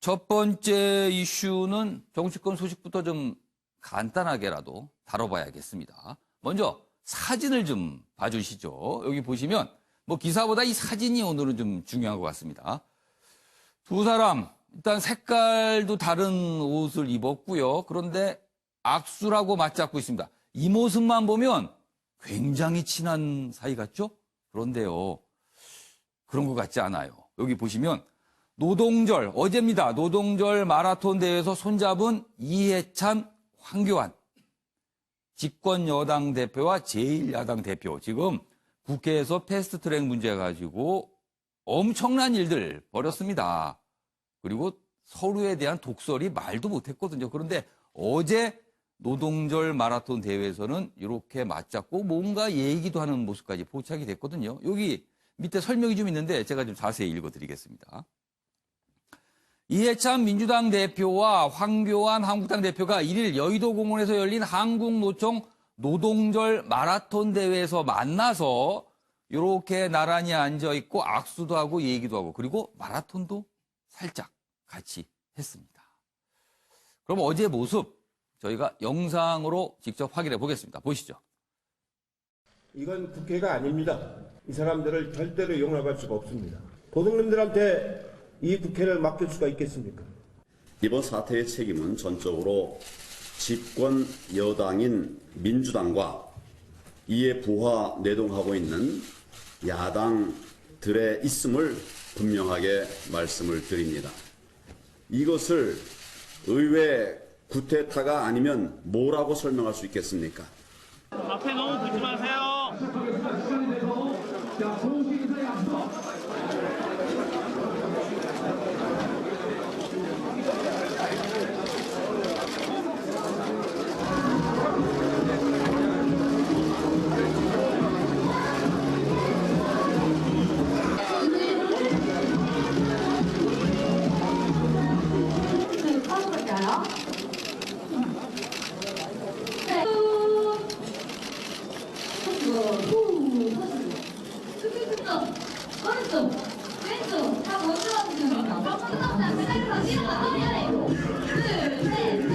첫 번째 이슈는 정치권 소식부터 좀 간단하게라도 다뤄봐야겠습니다. 먼저 사진을 좀 봐주시죠. 여기 보시면 뭐 기사보다 이 사진이 오늘은 좀 중요한 것 같습니다. 두 사람 일단 색깔도 다른 옷을 입었고요. 그런데 악수라고 맞잡고 있습니다. 이 모습만 보면 굉장히 친한 사이 같죠? 그런데요. 그런 것 같지 않아요. 여기 보시면 노동절, 어제입니다. 노동절 마라톤 대회에서 손잡은 이해찬, 황교안. 집권 여당 대표와 제1야당 대표. 지금 국회에서 패스트트랙 문제 가지고 엄청난 일들 벌였습니다. 그리고 서로에 대한 독설이 말도 못했거든요. 그런데 어제 노동절 마라톤 대회에서는 이렇게 맞잡고 뭔가 얘기도 하는 모습까지 포착이 됐거든요. 여기 밑에 설명이 좀 있는데 제가 좀 자세히 읽어드리겠습니다. 이해찬 민주당 대표와 황교안 한국당 대표가 1일 여의도 공원에서 열린 한국노총 노동절 마라톤 대회에서 만나서 이렇게 나란히 앉아있고 악수도 하고 얘기도 하고 그리고 마라톤도 살짝 같이 했습니다. 그럼 어제 모습 저희가 영상으로 직접 확인해 보겠습니다. 보시죠. 이건 국회가 아닙니다. 이 사람들을 절대로 용납할 수가 없습니다. 도둑놈들한테 이 국회를 맡길 수가 있겠습니까? 이번 사태의 책임은 전적으로 집권 여당인 민주당과 이에 부하 내동하고 있는 야당들의 있음을 분명하게 말씀을 드립니다. 이것을 의회 구태타가 아니면 뭐라고 설명할 수 있겠습니까? 앞에 너무 붙지 마세요. 오른쪽, 왼쪽 다 먼저 와주시면 됩니다. 수동장 그대로 일어나. 둘, 셋, 넷,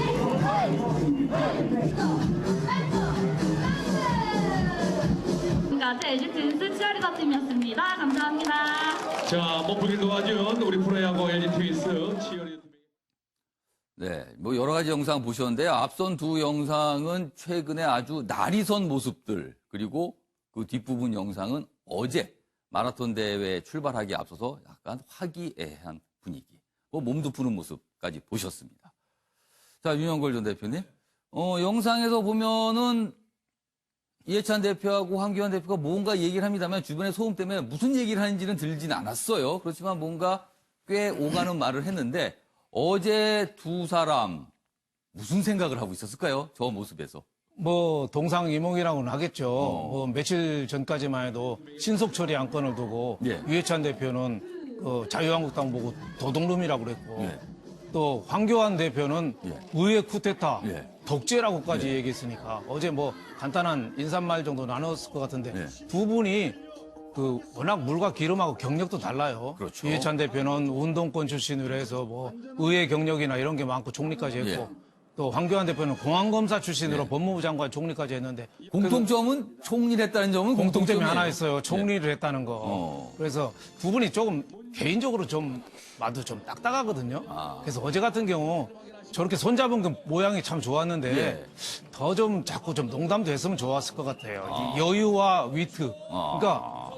지금까지 LG 트윈스 치어리더 팀이었습니다. 감사합니다. 자, 몸풀기 도와준 우리 프로야구 LG 트윈스 치어리더 팀. 네, 뭐 여러 가지 영상 보셨는데요. 앞선 두 영상은 최근에 아주 날이 선 모습들, 그리고 그 뒷부분 영상은 어제 마라톤 대회 출발하기에 앞서서 약간 화기애애한 분위기, 뭐 몸도 푸는 모습까지 보셨습니다. 자, 윤영걸 전 대표님, 영상에서 보면은 이해찬 대표하고 황교안 대표가 뭔가 얘기를 합니다만 주변의 소음 때문에 무슨 얘기를 하는지는 들리진 않았어요. 그렇지만 뭔가 꽤 오가는 말을 했는데 어제 두 사람 무슨 생각을 하고 있었을까요? 저 모습에서. 뭐 동상이몽이라고는 하겠죠. 뭐 며칠 전까지만 해도 신속처리 안건을 두고 예. 이해찬 대표는 그 자유한국당 보고 도둑놈이라고 그랬고 예. 또 황교안 대표는 예. 의회 쿠데타 예. 독재라고까지 얘기했으니까 어제 뭐 간단한 인사말 정도 나눴을 것 같은데 예. 두 분이 그 워낙 물과 기름하고 경력도 달라요. 그렇죠. 이해찬 대표는 운동권 출신으로 해서 뭐 의회 경력이나 이런 게 많고 총리까지 했고 예. 또 황교안 대표는 공안검사 출신으로 예. 법무부 장관 총리까지 했는데 공통점은 총리를 했다는 점은 공통점이 공통점이에요. 하나 있어요. 총리를 했다는 거. 그래서 두 분이 조금 개인적으로 좀 봐도 좀 딱딱하거든요. 그래서 어제 같은 경우 저렇게 손잡은 그 모양이 참 좋았는데 예. 더 좀 자꾸 좀 농담도 했으면 좋았을 것 같아요. 이 여유와 위트. 그러니까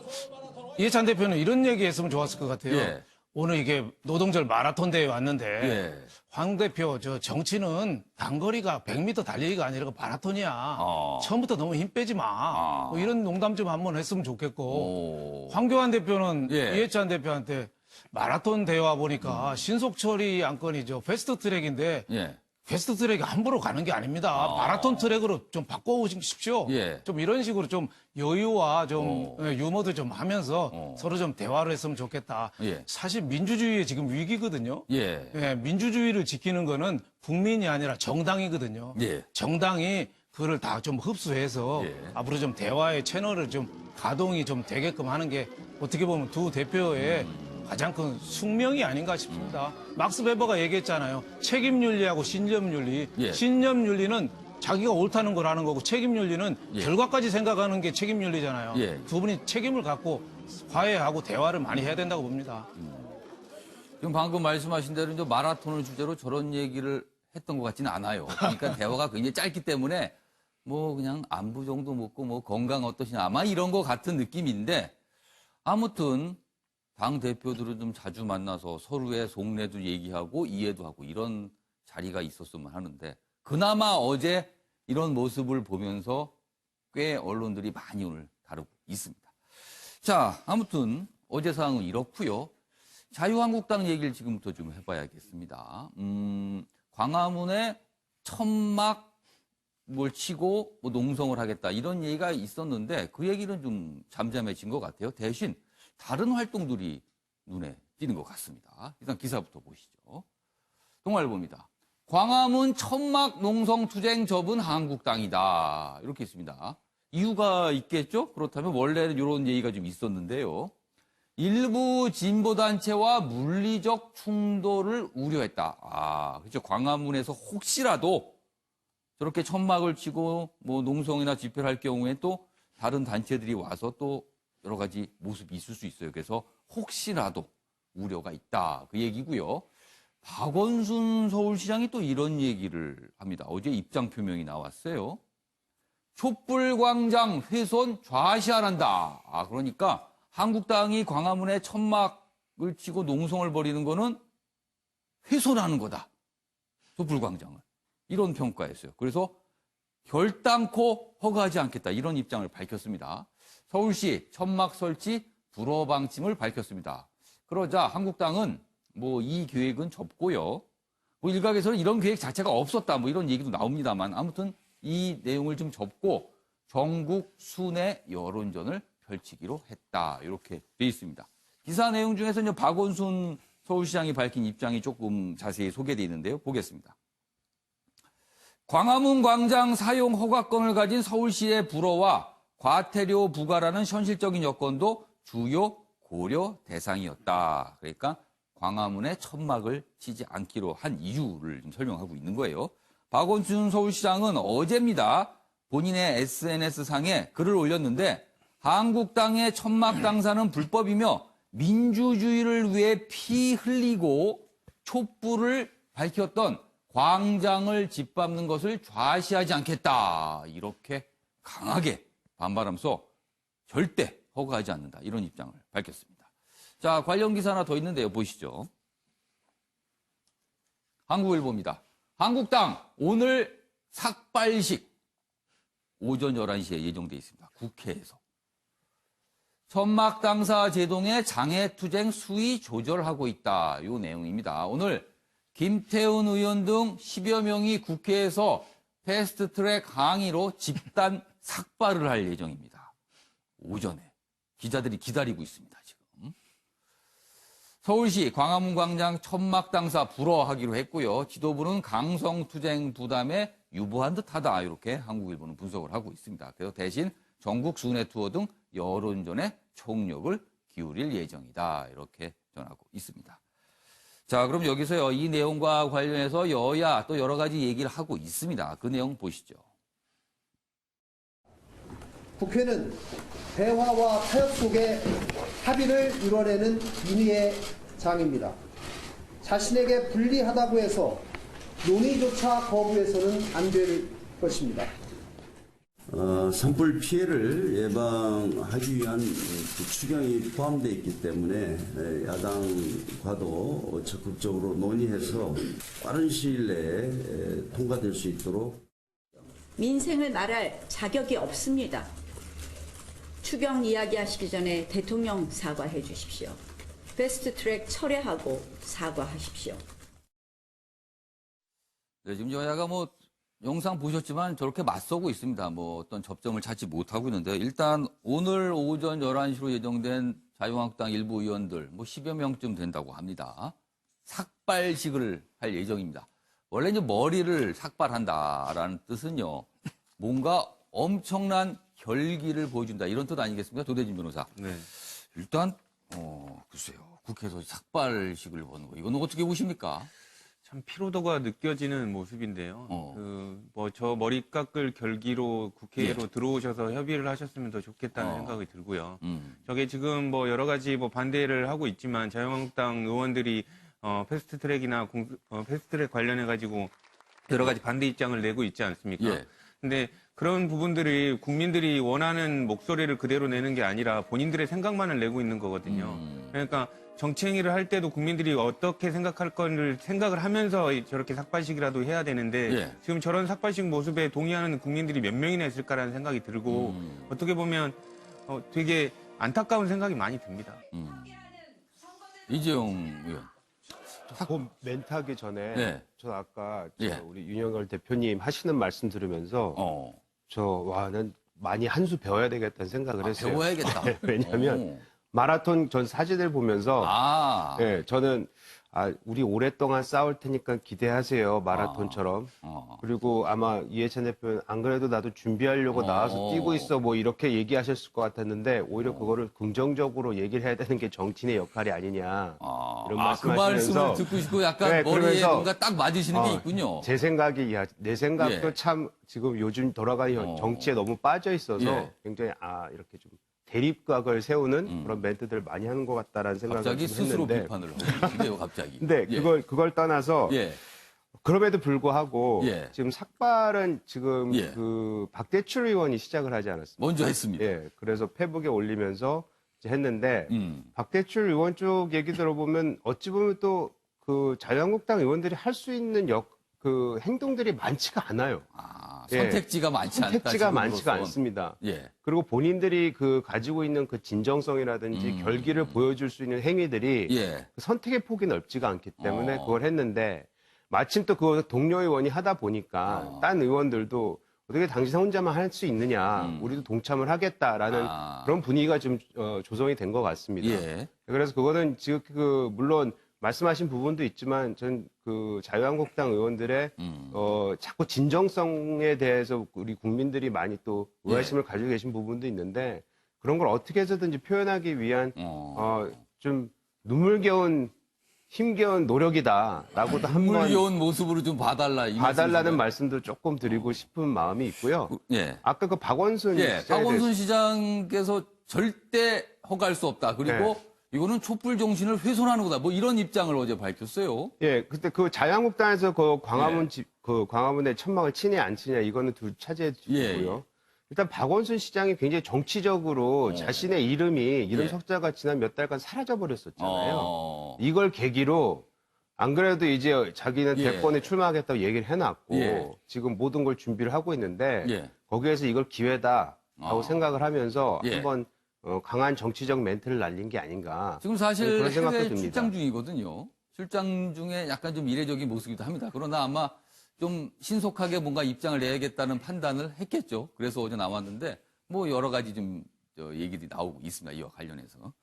이해찬 대표는 이런 얘기 했으면 좋았을 것 같아요. 예. 오늘 이게 노동절 마라톤 대회 왔는데 예. 황 대표 저 정치는 단거리가 100m 달리기가 아니라 마라톤이야. 처음부터 너무 힘 빼지 마. 뭐 이런 농담 좀 한번 했으면 좋겠고. 황교안 대표는 예. 이해찬 대표한테 마라톤 대회 와 보니까 신속처리 안건이죠. 패스트트랙인데 예. 패스트트랙이 함부로 가는 게 아닙니다. 마라톤 트랙으로 좀 바꿔오십시오. 예. 좀 이런 식으로 좀 여유와 좀 유머도 좀 하면서 서로 좀 대화를 했으면 좋겠다. 예. 사실 민주주의의 지금 위기거든요. 예. 예, 민주주의를 지키는 거는 국민이 아니라 정당이거든요. 예. 정당이 그걸 다 좀 흡수해서 예. 앞으로 좀 대화의 채널을 좀 가동이 좀 되게끔 하는 게 어떻게 보면 두 대표의 가장 큰 숙명이 아닌가 싶습니다. 막스 베버가 얘기했잖아요. 책임윤리하고 신념윤리. 예. 신념윤리는 자기가 옳다는 걸 하는 거고 책임윤리는 예. 결과까지 생각하는 게 책임윤리잖아요. 예. 두 분이 책임을 갖고 화해하고 대화를 많이 해야 된다고 봅니다. 지금 방금 말씀하신 대로 이제 마라톤을 주제로 저런 얘기를 했던 것 같지는 않아요. 그러니까 대화가 굉장히 짧기 때문에 뭐 그냥 안부 정도 묻고 뭐 건강 어떠시냐 아마 이런 것 같은 느낌인데 아무튼 당 대표들은 좀 자주 만나서 서로의 속내도 얘기하고 이해도 하고 이런 자리가 있었으면 하는데 그나마 어제 이런 모습을 보면서 꽤 언론들이 많이 오늘 다루고 있습니다. 자, 아무튼 어제 상황은 이렇고요. 자유한국당 얘기를 지금부터 좀 해봐야겠습니다. 광화문에 천막 뭘 치고 뭐 농성을 하겠다 이런 얘기가 있었는데 그 얘기는 좀 잠잠해진 것 같아요. 대신 다른 활동들이 눈에 띄는 것 같습니다. 일단 기사부터 보시죠. 동아일보입니다. 광화문 천막 농성 투쟁 접은 한국당이다. 이렇게 있습니다. 이유가 있겠죠? 그렇다면 원래는 이런 얘기가 좀 있었는데요. 일부 진보단체와 물리적 충돌을 우려했다. 그렇죠. 광화문에서 혹시라도 저렇게 천막을 치고 뭐 농성이나 집회를 할 경우에 또 다른 단체들이 와서 또 여러 가지 모습이 있을 수 있어요. 그래서 혹시라도 우려가 있다. 그 얘기고요. 박원순 서울시장이 또 이런 얘기를 합니다. 어제 입장 표명이 나왔어요. 촛불광장 훼손 좌시한한다. 그러니까 한국당이 광화문에 천막을 치고 농성을 벌이는 거는 훼손하는 거다. 촛불광장을. 이런 평가였어요. 그래서 결단코 허가하지 않겠다. 이런 입장을 밝혔습니다. 서울시 천막 설치 불허 방침을 밝혔습니다. 그러자 한국당은 뭐 이 계획은 접고요. 뭐 일각에서는 이런 계획 자체가 없었다. 뭐 이런 얘기도 나옵니다만 아무튼 이 내용을 좀 접고 전국 순회 여론전을 펼치기로 했다. 이렇게 돼 있습니다. 기사 내용 중에서 이제 박원순 서울시장이 밝힌 입장이 조금 자세히 소개되어 있는데요. 보겠습니다. 광화문 광장 사용 허가권을 가진 서울시의 불허와 과태료 부과라는 현실적인 여건도 주요 고려 대상이었다. 그러니까 광화문에 천막을 치지 않기로 한 이유를 좀 설명하고 있는 거예요. 박원순 서울시장은 어제입니다. 본인의 SNS상에 글을 올렸는데 한국당의 천막 당사는 불법이며 민주주의를 위해 피 흘리고 촛불을 밝혔던 광장을 짓밟는 것을 좌시하지 않겠다. 이렇게 강하게 반발하면서 절대 허가하지 않는다. 이런 입장을 밝혔습니다. 자, 관련 기사 하나 더 있는데요. 보시죠. 한국일보입니다. 한국당 오늘 삭발식 오전 11시에 예정돼 있습니다. 국회에서. 천막 당사 제동의 장애투쟁 수위 조절하고 있다. 이 내용입니다. 오늘 김태훈 의원 등 10여 명이 국회에서 패스트트랙 항의로 집단 삭발을 할 예정입니다. 오전에. 기자들이 기다리고 있습니다. 지금. 서울시 광화문 광장 천막 당사 불허하기로 했고요. 지도부는 강성투쟁 부담에 유보한 듯하다. 이렇게 한국일보는 분석을 하고 있습니다. 그래서 대신 전국 순회 투어 등 여론전에 총력을 기울일 예정이다. 이렇게 전하고 있습니다. 자, 그럼 여기서요. 이 내용과 관련해서 여야 또 여러 가지 얘기를 하고 있습니다. 그 내용 보시죠. 국회는 대화와 타협 속에 합의를 이뤄내는 인의의 장입니다. 자신에게 불리하다고 해서 논의조차 거부해서는 안 될 것입니다. 산불 피해를 예방하기 위한 추경이 포함되어 있기 때문에 야당과도 적극적으로 논의해서 빠른 시일 내에 통과될 수 있도록 민생을 말할 자격이 없습니다. 추경 이야기하시기 전에 대통령 사과해 주십시오. 패스트트랙 철회하고 사과하십시오. 네, 지금 여야가 뭐 영상 보셨지만 저렇게 맞서고 있습니다. 뭐 어떤 접점을 찾지 못하고 있는데 일단 오늘 오전 11시로 예정된 자유한국당 일부 의원들 뭐 10여 명쯤 된다고 합니다. 삭발식을 할 예정입니다. 원래 이제 머리를 삭발한다라는 뜻은요. 뭔가 엄청난 결기를 보여준다 이런 뜻 아니겠습니까? 조대진 변호사. 네. 일단 글쎄요. 국회에서 삭발식을 보는 거 이거는 어떻게 보십니까? 참 피로도가 느껴지는 모습인데요. 저 머리 깎을 결기로 국회로 들어오셔서 협의를 하셨으면 더 좋겠다는 생각이 들고요. 저게 지금 뭐 여러 가지 뭐 반대를 하고 있지만 자유한국당 의원들이 패스트트랙이나 패스트트랙 관련해 가지고 여러 가지 반대 입장을 내고 있지 않습니까? 예. 근데 그런 부분들이 국민들이 원하는 목소리를 그대로 내는 게 아니라 본인들의 생각만을 내고 있는 거거든요. 그러니까 정치 행위를 할 때도 국민들이 어떻게 생각할 건를 생각을 하면서 저렇게 삭발식이라도 해야 되는데 예. 지금 저런 삭발식 모습에 동의하는 국민들이 몇 명이나 있을까라는 생각이 들고 어떻게 보면 되게 안타까운 생각이 많이 듭니다. 이재용 의원. 그 멘트 하기 전에 네. 저는 아까 예. 우리 윤영걸 대표님 하시는 말씀 들으면서 난 많이 한 수 배워야 되겠다는 생각을 했어요. 배워야겠다. 네, 왜냐하면 마라톤 전 사진을 보면서 네, 저는 우리 오랫동안 싸울 테니까 기대하세요. 마라톤처럼. 그리고 아마 이해찬 대표는 안 그래도 나도 준비하려고 나와서 뛰고 있어 뭐 이렇게 얘기하셨을 것 같았는데 오히려 그거를 긍정적으로 얘기를 해야 되는 게 정치인의 역할이 아니냐. 이런 그 말씀하시면서 말씀을 듣고 싶고 약간 네, 머리에 그러면서 뭔가 딱 맞으시는 게 있군요. 제 생각이 내 생각도 예. 참 지금 요즘 돌아가는 정치에 너무 빠져 있어서 예. 굉장히 이렇게 좀 대립각을 세우는 그런 멘트들을 많이 하는 것 같다라는 생각을 갑자기 좀 스스로 했는데 비판을 하고 있는데요, 갑자기. 근데 예. 그걸 떠나서 예. 그럼에도 불구하고 예. 지금 삭발은 지금 예. 그 박대출 의원이 시작을 하지 않았습니까? 먼저 했습니다. 예. 그래서 페북에 올리면서 이제 했는데 박대출 의원 쪽 얘기 들어보면 어찌 보면 또 그 자유한국당 의원들이 할 수 있는 그 행동들이 많지가 않아요. 선택지가 많지 않다. 선택지가 많지가 지금으로선. 않습니다. 예. 그리고 본인들이 그 가지고 있는 그 진정성이라든지 결기를 보여줄 수 있는 행위들이 예. 그 선택의 폭이 넓지가 않기 때문에 그걸 했는데 마침 또 그 동료 의원이 하다 보니까 딴 의원들도 어떻게 당신 혼자만 할 수 있느냐, 우리도 동참을 하겠다라는 그런 분위기가 좀 조성이 된 것 같습니다. 예. 그래서 그거는 지금 물론 말씀하신 부분도 있지만 전 그 자유한국당 의원들의 자꾸 진정성에 대해서 우리 국민들이 많이 또 의아심을 가지고 계신 부분도 있는데 그런 걸 어떻게 해서든지 표현하기 위한 좀 눈물겨운 힘겨운 노력이다라고도 한번 물려온 모습으로 좀 봐달라는 말씀인가요? 말씀도 조금 드리고 싶은 마음이 있고요. 예. 아까 그 박원순 박원순 시장께서 절대 허가할 수 없다. 그리고 네. 이거는 촛불 정신을 훼손하는 거다. 뭐 이런 입장을 어제 밝혔어요. 예, 그때 그 자유한국당에서 그 광화문에 천막을 치냐 안 치냐 이거는 둘 차지해 주고요. 일단 박원순 시장이 굉장히 정치적으로 자신의 이름 석자가 지난 몇 달간 사라져 버렸었잖아요. 이걸 계기로 안 그래도 이제 자기는 대권에 출마하겠다고 얘기를 해놨고 지금 모든 걸 준비를 하고 있는데 거기에서 이걸 기회다라고 생각을 하면서 한번 강한 정치적 멘트를 날린 게 아닌가. 지금 사실 그런 생각도 해외 듭니다. 출장 중이거든요. 출장 중에 약간 좀 이례적인 모습이기도 합니다. 그러나 아마 좀 신속하게 뭔가 입장을 내야겠다는 판단을 했겠죠. 그래서 어제 나왔는데 뭐 여러 가지 좀 얘기들이 나오고 있습니다. 이와 관련해서.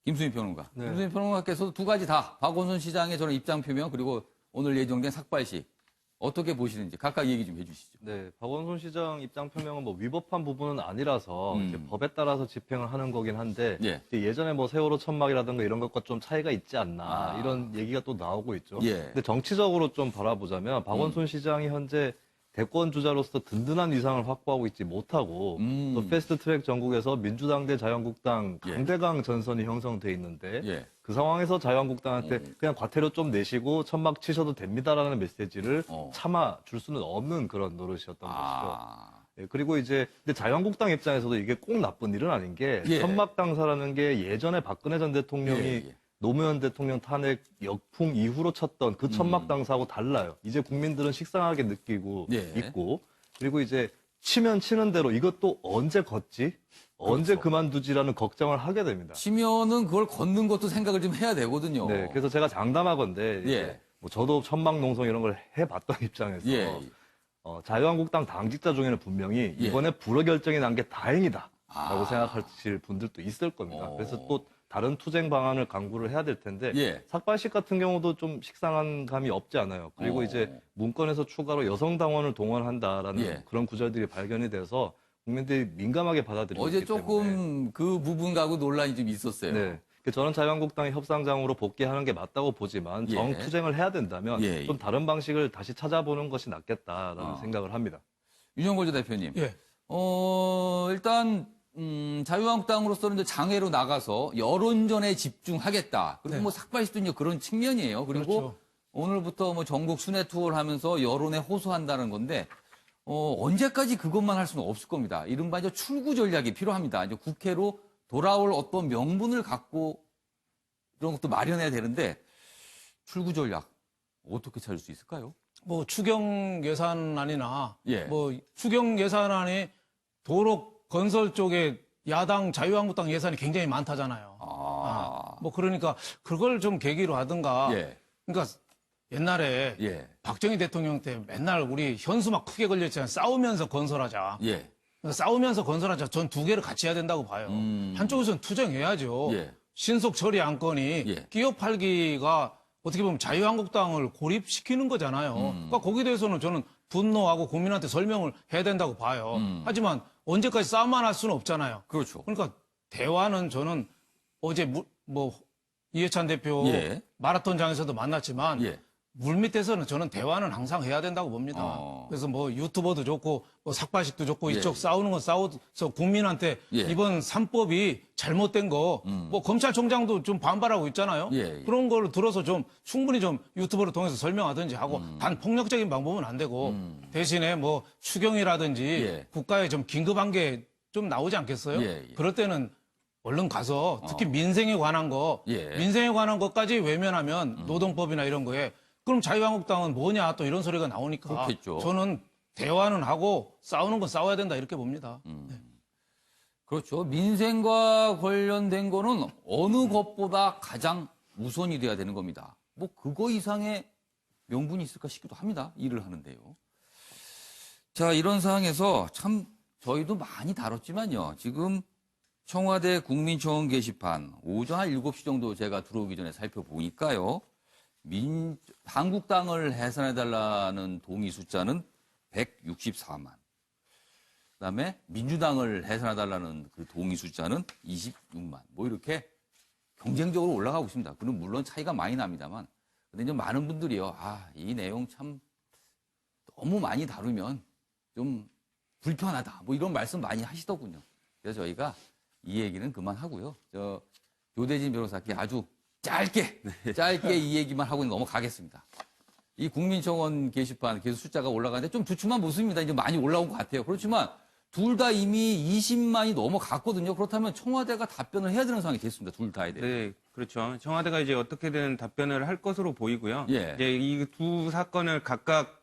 김수민 평론가. 네. 김수민 평론가께서도 두 가지 다 박원순 시장의 저런 입장 표명 그리고 오늘 예정된 삭발식 어떻게 보시는지 각각 얘기 좀 해주시죠. 네, 박원순 시장 입장 표명은 뭐 위법한 부분은 아니라서 이제 법에 따라서 집행을 하는 거긴 한데 이제 예전에 뭐 세월호 천막이라든가 이런 것과 좀 차이가 있지 않나 이런 얘기가 또 나오고 있죠. 근데 정치적으로 좀 바라보자면 박원순 시장이 현재 대권 주자로서 든든한 위상을 확보하고 있지 못하고 또 패스트트랙 전국에서 민주당 대 자유한국당 강대강 전선이 형성돼 있는데 그 상황에서 자유한국당한테 그냥 과태료 좀 내시고 천막 치셔도 됩니다라는 메시지를 참아 줄 수는 없는 그런 노릇이었던 것이죠. 예, 그리고 이제 근데 자유한국당 입장에서도 이게 꼭 나쁜 일은 아닌 게 천막 당사라는 게 예전에 박근혜 전 대통령이 노무현 대통령 탄핵 역풍 이후로 쳤던 그 천막 당사하고 달라요. 이제 국민들은 식상하게 느끼고 있고 그리고 이제 치면 치는 대로 이것도 언제 걷지? 언제 그만두지라는 걱정을 하게 됩니다. 치면은 그걸 걷는 것도 생각을 좀 해야 되거든요. 네, 그래서 제가 장담하건대 이제 뭐 저도 천막 농성 이런 걸 해봤던 입장에서 자유한국당 당직자 중에는 분명히 이번에 불허 결정이 난 게 다행이다라고 생각하실 분들도 있을 겁니다. 그래서 또 다른 투쟁 방안을 강구를 해야 될 텐데 삭발식 같은 경우도 좀 식상한 감이 없지 않아요. 그리고 이제 문건에서 추가로 여성 당원을 동원한다라는 그런 구절들이 발견이 돼서 국민들이 민감하게 받아들이고 어제 있기 조금 때문에. 그 부분 가고 논란이 좀 있었어요. 네. 저는 자유한국당이 협상장으로 복귀하는 게 맞다고 보지만 예. 정투쟁을 해야 된다면 예. 좀 다른 방식을 다시 찾아보는 것이 낫겠다라는 아. 생각을 합니다. 윤영골 대표님. 예. 일단 자유한국당으로서는 이제 장외로 나가서 여론전에 집중하겠다. 그리고 네. 뭐 삭발시도 이제 그런 측면이에요. 그리고 그렇죠. 오늘부터 뭐 전국 순회 투어를 하면서 여론에 호소한다는 건데 언제까지 그것만 할 수는 없을 겁니다. 이른바 이제 출구 전략이 필요합니다. 이제 국회로 돌아올 어떤 명분을 갖고 이런 것도 마련해야 되는데 출구 전략 어떻게 찾을 수 있을까요? 뭐 추경 예산안이나 예. 뭐 추경 예산안이 도로 건설 쪽에 야당 자유한국당 예산이 굉장히 많다잖아요. 뭐 그러니까 그걸 좀 계기로 하든가. 예. 그러니까 옛날에 예. 박정희 대통령 때 맨날 우리 현수막 크게 걸렸잖아요. 싸우면서 건설하자. 예. 그러니까 싸우면서 건설하자. 전 두 개를 같이 해야 된다고 봐요. 한쪽에서는 투쟁해야죠. 예. 신속 처리 안건이 예. 끼어 팔기가 어떻게 보면 자유한국당을 고립시키는 거잖아요. 그러니까 거기에 대해서는 저는 분노하고 국민한테 설명을 해야 된다고 봐요. 하지만 언제까지 싸움만 할 수는 없잖아요. 그렇죠. 그러니까 대화는 저는 어제 이해찬 대표 예. 마라톤장에서도 만났지만 예. 물밑에서는 저는 대화는 항상 해야 된다고 봅니다. 그래서 뭐 유튜버도 좋고 뭐 삭발식도 좋고 예. 이쪽 싸우는 건 싸워서 국민한테 예. 이번 3법이 잘못된 거 뭐 검찰총장도 좀 반발하고 있잖아요. 예. 그런 걸 들어서 좀 충분히 좀 유튜버를 통해서 설명하든지 하고 단 폭력적인 방법은 안 되고 대신에 뭐 추경이라든지 예. 국가에 좀 긴급한 게 좀 나오지 않겠어요? 예. 그럴 때는 얼른 가서 특히 민생에 관한 거 예. 민생에 관한 것까지 외면하면 노동법이나 이런 거에 그럼 자유한국당은 뭐냐 또 이런 소리가 나오니까 그렇겠죠. 저는 대화는 하고 싸우는 건 싸워야 된다 이렇게 봅니다. 그렇죠. 민생과 관련된 거는 어느 것보다 가장 우선이 돼야 되는 겁니다. 뭐 그거 이상의 명분이 있을까 싶기도 합니다. 일을 하는데요. 자, 이런 상황에서 참 저희도 많이 다뤘지만요. 지금 청와대 국민청원 게시판 오전 한 7시 정도 제가 들어오기 전에 살펴보니까요. 한국당을 해산해달라는 동의 숫자는 164만. 그다음에 민주당을 해산해달라는 그 동의 숫자는 26만. 뭐 이렇게 경쟁적으로 올라가고 있습니다. 그는 물론 차이가 많이 납니다만. 근데 이제 많은 분들이요. 이 내용 참 너무 많이 다루면 좀 불편하다. 뭐 이런 말씀 많이 하시더군요. 그래서 저희가 이 얘기는 그만하고요. 조대진 변호사께 아주 짧게 이 얘기만 하고 넘어가겠습니다. 이 국민청원 게시판 계속 숫자가 올라가는데 좀 주춤한 모습입니다. 이제 많이 올라온 것 같아요. 그렇지만 둘 다 이미 20만이 넘어갔거든요. 그렇다면 청와대가 답변을 해야 되는 상황이 됐습니다. 둘 다에 대해. 네, 그렇죠. 청와대가 이제 어떻게든 답변을 할 것으로 보이고요. 예. 이제 이 두 사건을 각각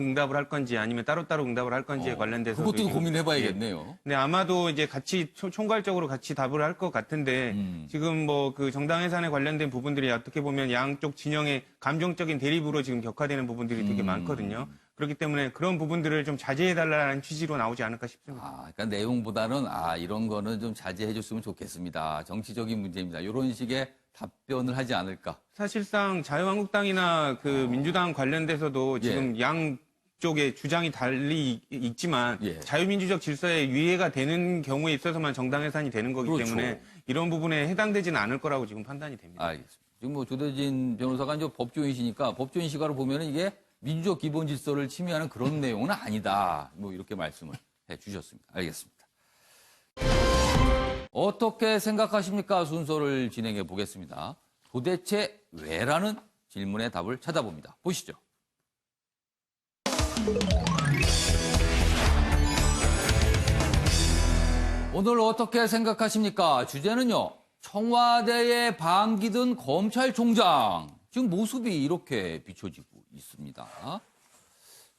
응답을 할 건지 아니면 따로따로 응답을 할 건지에 관련돼서 그것도 고민해봐야겠네요. 네, 아마도 이제 같이 총괄적으로 같이 답을 할 것 같은데 지금 뭐 그 정당 해산에 관련된 부분들이 어떻게 보면 양쪽 진영의 감정적인 대립으로 지금 격화되는 부분들이 되게 많거든요. 그렇기 때문에 그런 부분들을 좀 자제해달라는 취지로 나오지 않을까 싶습니다. 그러니까 내용보다는 이런 거는 좀 자제해줬으면 좋겠습니다. 정치적인 문제입니다. 이런 식의 답변을 하지 않을까. 사실상 자유한국당이나 그 민주당 관련돼서도 지금 양쪽의 주장이 달리 있지만 자유민주적 질서에 위해가 되는 경우에 있어서만 정당 해산이 되는 거기 그렇죠. 때문에 이런 부분에 해당되지는 않을 거라고 지금 판단이 됩니다. 알겠습니다. 지금 뭐 조대진 변호사가 이제 법조인이시니까 법조인 시각으로 보면은 이게 민주적 기본 질서를 침해하는 그런 내용은 아니다. 뭐 이렇게 말씀을 해 주셨습니다. 알겠습니다. 어떻게 생각하십니까? 순서를 진행해 보겠습니다. 도대체 왜라는 질문의 답을 찾아봅니다. 보시죠. 오늘 어떻게 생각하십니까? 주제는요. 청와대에 반기든 검찰총장. 지금 모습이 이렇게 비춰지고 있습니다.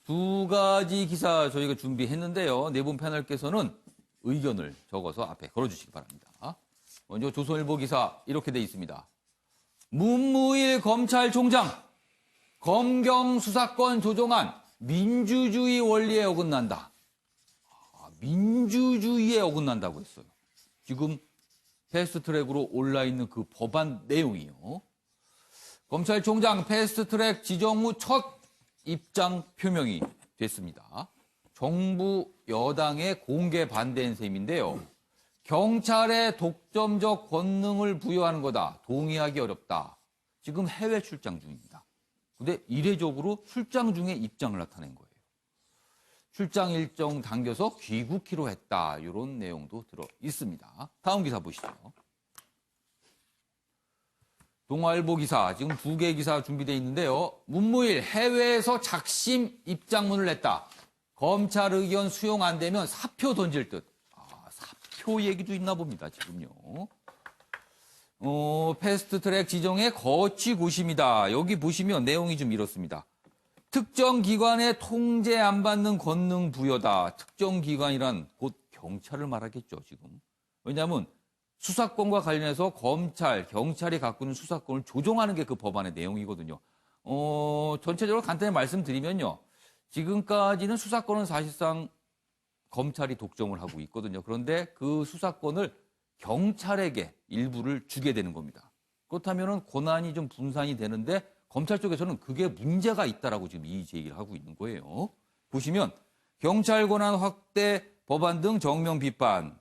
두 가지 기사 저희가 준비했는데요. 네 분 패널께서는 의견을 적어서 앞에 걸어주시기 바랍니다. 먼저 조선일보 기사 이렇게 돼 있습니다. 문무일 검찰총장, 검경 수사권 조정안 민주주의 원리에 어긋난다. 민주주의에 어긋난다고 했어요. 지금 패스트트랙으로 올라있는 그 법안 내용이요. 검찰총장 패스트트랙 지정 후 첫 입장 표명이 됐습니다. 정부 여당의 공개 반대인 셈인데요. 경찰에 독점적 권능을 부여하는 거다. 동의하기 어렵다. 지금 해외 출장 중입니다. 근데 이례적으로 출장 중에 입장을 나타낸 거예요. 출장 일정 당겨서 귀국키로 했다. 이런 내용도 들어 있습니다. 다음 기사 보시죠. 동아일보 기사, 지금 2개 기사 준비되어 있는데요. 문무일 해외에서 작심 입장문을 냈다. 검찰 의견 수용 안 되면 사표 던질 듯. 사표 얘기도 있나 봅니다, 지금요. 패스트트랙 지정의 거취고심이다. 여기 보시면 내용이 좀 이렇습니다. 특정 기관의 통제 안 받는 권능 부여다. 특정 기관이란 곧 경찰을 말하겠죠, 지금. 왜냐하면 수사권과 관련해서 검찰, 경찰이 갖고 있는 수사권을 조정하는 게 그 법안의 내용이거든요. 전체적으로 간단히 말씀드리면요. 지금까지는 수사권은 사실상 검찰이 독점을 하고 있거든요. 그런데 그 수사권을 경찰에게 일부를 주게 되는 겁니다. 그렇다면 권한이 좀 분산이 되는데 검찰 쪽에서는 그게 문제가 있다라고 지금 이 제기를 하고 있는 거예요. 보시면 경찰 권한 확대 법안 등 정명 비판,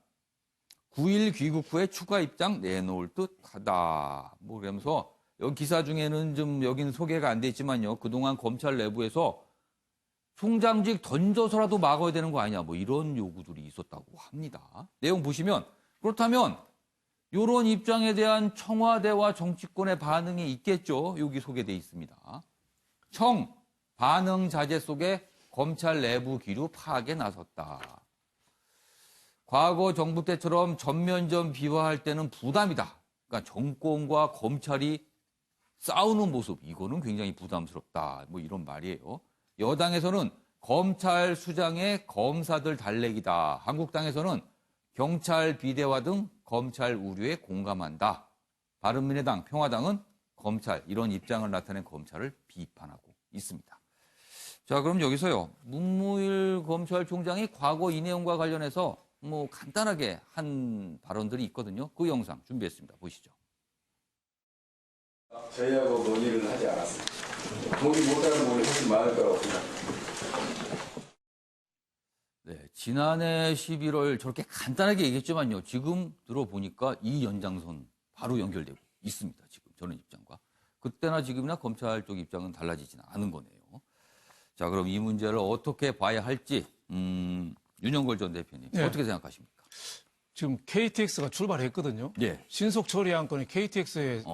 9일 귀국 후에 추가 입장 내놓을 듯하다. 뭐 그러면서 여기 기사 중에는 좀 여기는 소개가 안 돼 있지만요. 그동안 검찰 내부에서 총장직 던져서라도 막아야 되는 거 아니냐. 뭐 이런 요구들이 있었다고 합니다. 내용 보시면 그렇다면 이런 입장에 대한 청와대와 정치권의 반응이 있겠죠. 여기 소개돼 있습니다. 청 반응 자제 속에 검찰 내부 기류 파악에 나섰다. 과거 정부 때처럼 전면전 비화할 때는 부담이다. 그러니까 정권과 검찰이 싸우는 모습, 이거는 굉장히 부담스럽다. 뭐 이런 말이에요. 여당에서는 검찰 수장의 검사들 달래기다. 한국당에서는 경찰 비대화 등 검찰 우려에 공감한다. 바른미래당, 평화당은 검찰, 이런 입장을 나타낸 검찰을 비판하고 있습니다. 자, 그럼 여기서요. 문무일 검찰총장이 과거 이 내용과 관련해서 뭐 간단하게 한 발언들이 있거든요. 그 영상 준비했습니다. 보시죠. 저희하고 논의를 하지 않았습니다. 동의 못하는 부분이 훨씬 많을 거라고 생각합니다. 네, 지난해 11월 저렇게 간단하게 얘기했지만요. 지금 들어보니까 이 연장선 바로 연결되고 있습니다. 지금 저는 입장과. 그때나 지금이나 검찰 쪽 입장은 달라지지는 않은 거네요. 자, 그럼 이 문제를 어떻게 봐야 할지 윤영걸 전 대표님 네. 어떻게 생각하십니까? 지금 KTX가 출발했거든요. 예. 신속 처리 안건이 KTX에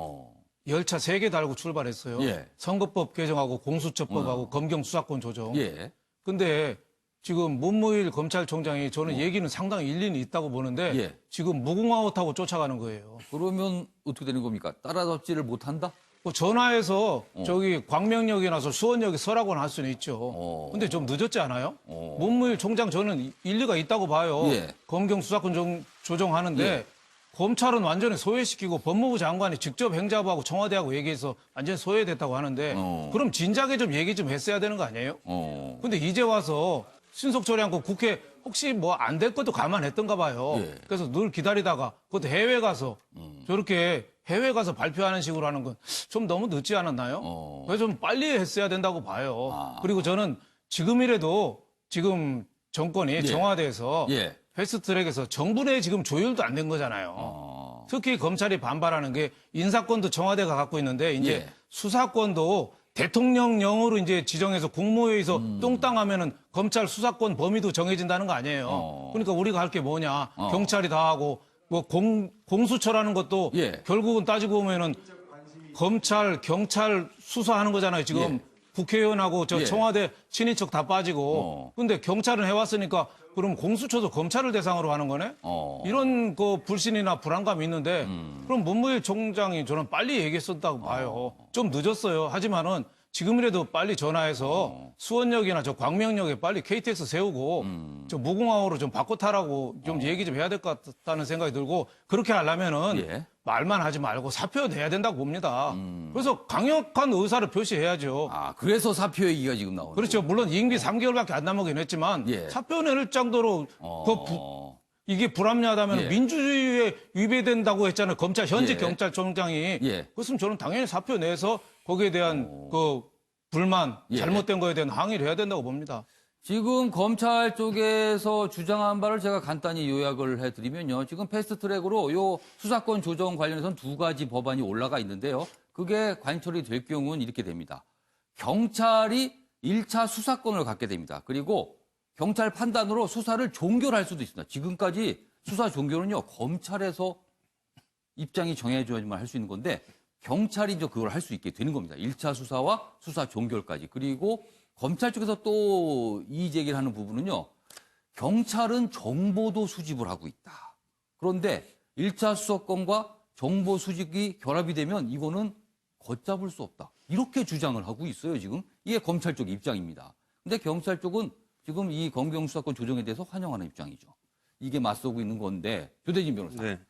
열차 3개 달고 출발했어요. 예. 선거법 개정하고 공수처법하고 검경 수사권 조정. 예. 근데 지금 문무일 검찰총장이 저는 얘기는 상당히 일리는 있다고 보는데 예. 지금 무궁화호타고 쫓아가는 거예요. 그러면 어떻게 되는 겁니까? 따라잡지를 못한다? 전화해서 저기 광명역에 나서 수원역에 서라고는 할 수는 있죠. 근데 좀 늦었지 않아요? 문무일 총장 저는 일리가 있다고 봐요. 예. 검경 수사권 조정하는데 예. 검찰은 완전히 소외시키고 법무부 장관이 직접 행자부하고 청와대하고 얘기해서 완전히 소외됐다고 하는데 그럼 진작에 좀 얘기 좀 했어야 되는 거 아니에요? 근데 이제 와서 신속 처리하고 국회 혹시 뭐 안 될 것도 감안했던가 봐요. 예. 그래서 늘 기다리다가 그것도 해외 가서 저렇게 해외 가서 발표하는 식으로 하는 건 좀 너무 늦지 않았나요? 그래서 좀 빨리 했어야 된다고 봐요. 그리고 저는 지금이라도 지금 정권이 청와대에서 패스트트랙에서 정부 내 지금 조율도 안 된 거잖아요. 특히 검찰이 반발하는 게 인사권도 청와대가 갖고 있는데 이제 수사권도 대통령령으로 이제 지정해서 국무회의에서 똥땅하면은 검찰 수사권 범위도 정해진다는 거 아니에요. 그러니까 우리가 할 게 뭐냐? 경찰이 다 하고 뭐 공수처라는 것도 결국은 따지고 보면은 검찰, 경찰 수사하는 거잖아요. 지금 국회의원하고 저 청와대 친인척 다 빠지고. 근데 경찰은 해왔으니까 그럼 공수처도 검찰을 대상으로 하는 거네? 이런 그 불신이나 불안감이 있는데 그럼 문무일 총장이 저는 빨리 얘기했었다고 봐요. 좀 늦었어요. 하지만은 지금이라도 빨리 전화해서 수원역이나 저 광명역에 빨리 KTX 세우고 저 무궁화호로 좀 바꿔 타라고 좀 얘기 좀 해야 될 것 같다는 생각이 들고 그렇게 하려면은 말만 하지 말고 사표 내야 된다고 봅니다. 그래서 강력한 의사를 표시해야죠. 아, 그래서 사표 얘기가 지금 나오는 그렇죠. 물론 임기 3개월밖에 안 남았긴 했지만 사표 낼 정도로 이게 불합리하다면 민주주의에 위배된다고 했잖아요. 검찰 현직 경찰청장이. 그렇으면 저는 당연히 사표 내서 거기에 대한 그 불만, 잘못된 거에 대한 항의를 해야 된다고 봅니다. 지금 검찰 쪽에서 주장한 바를 제가 간단히 요약을 해드리면요. 지금 패스트트랙으로 요 수사권 조정 관련해서는 2가지 법안이 올라가 있는데요. 그게 관철이 될 경우는 이렇게 됩니다. 경찰이 1차 수사권을 갖게 됩니다. 그리고 경찰 판단으로 수사를 종결할 수도 있습니다. 지금까지 수사 종결은요, 검찰에서 입장이 정해져야지만 할 수 있는 건데, 경찰이 이제 그걸 할 수 있게 되는 겁니다. 1차 수사와 수사 종결까지. 그리고 검찰 쪽에서 또 이의 제기를 하는 부분은요, 경찰은 정보도 수집을 하고 있다. 그런데 1차 수사권과 정보 수집이 결합이 되면 이거는 걷잡을 수 없다. 이렇게 주장을 하고 있어요, 지금. 이게 검찰 쪽 입장입니다. 근데 경찰 쪽은 지금 이 검경 수사권 조정에 대해서 환영하는 입장이죠. 이게 맞서고 있는 건데, 조대진 변호사. 네.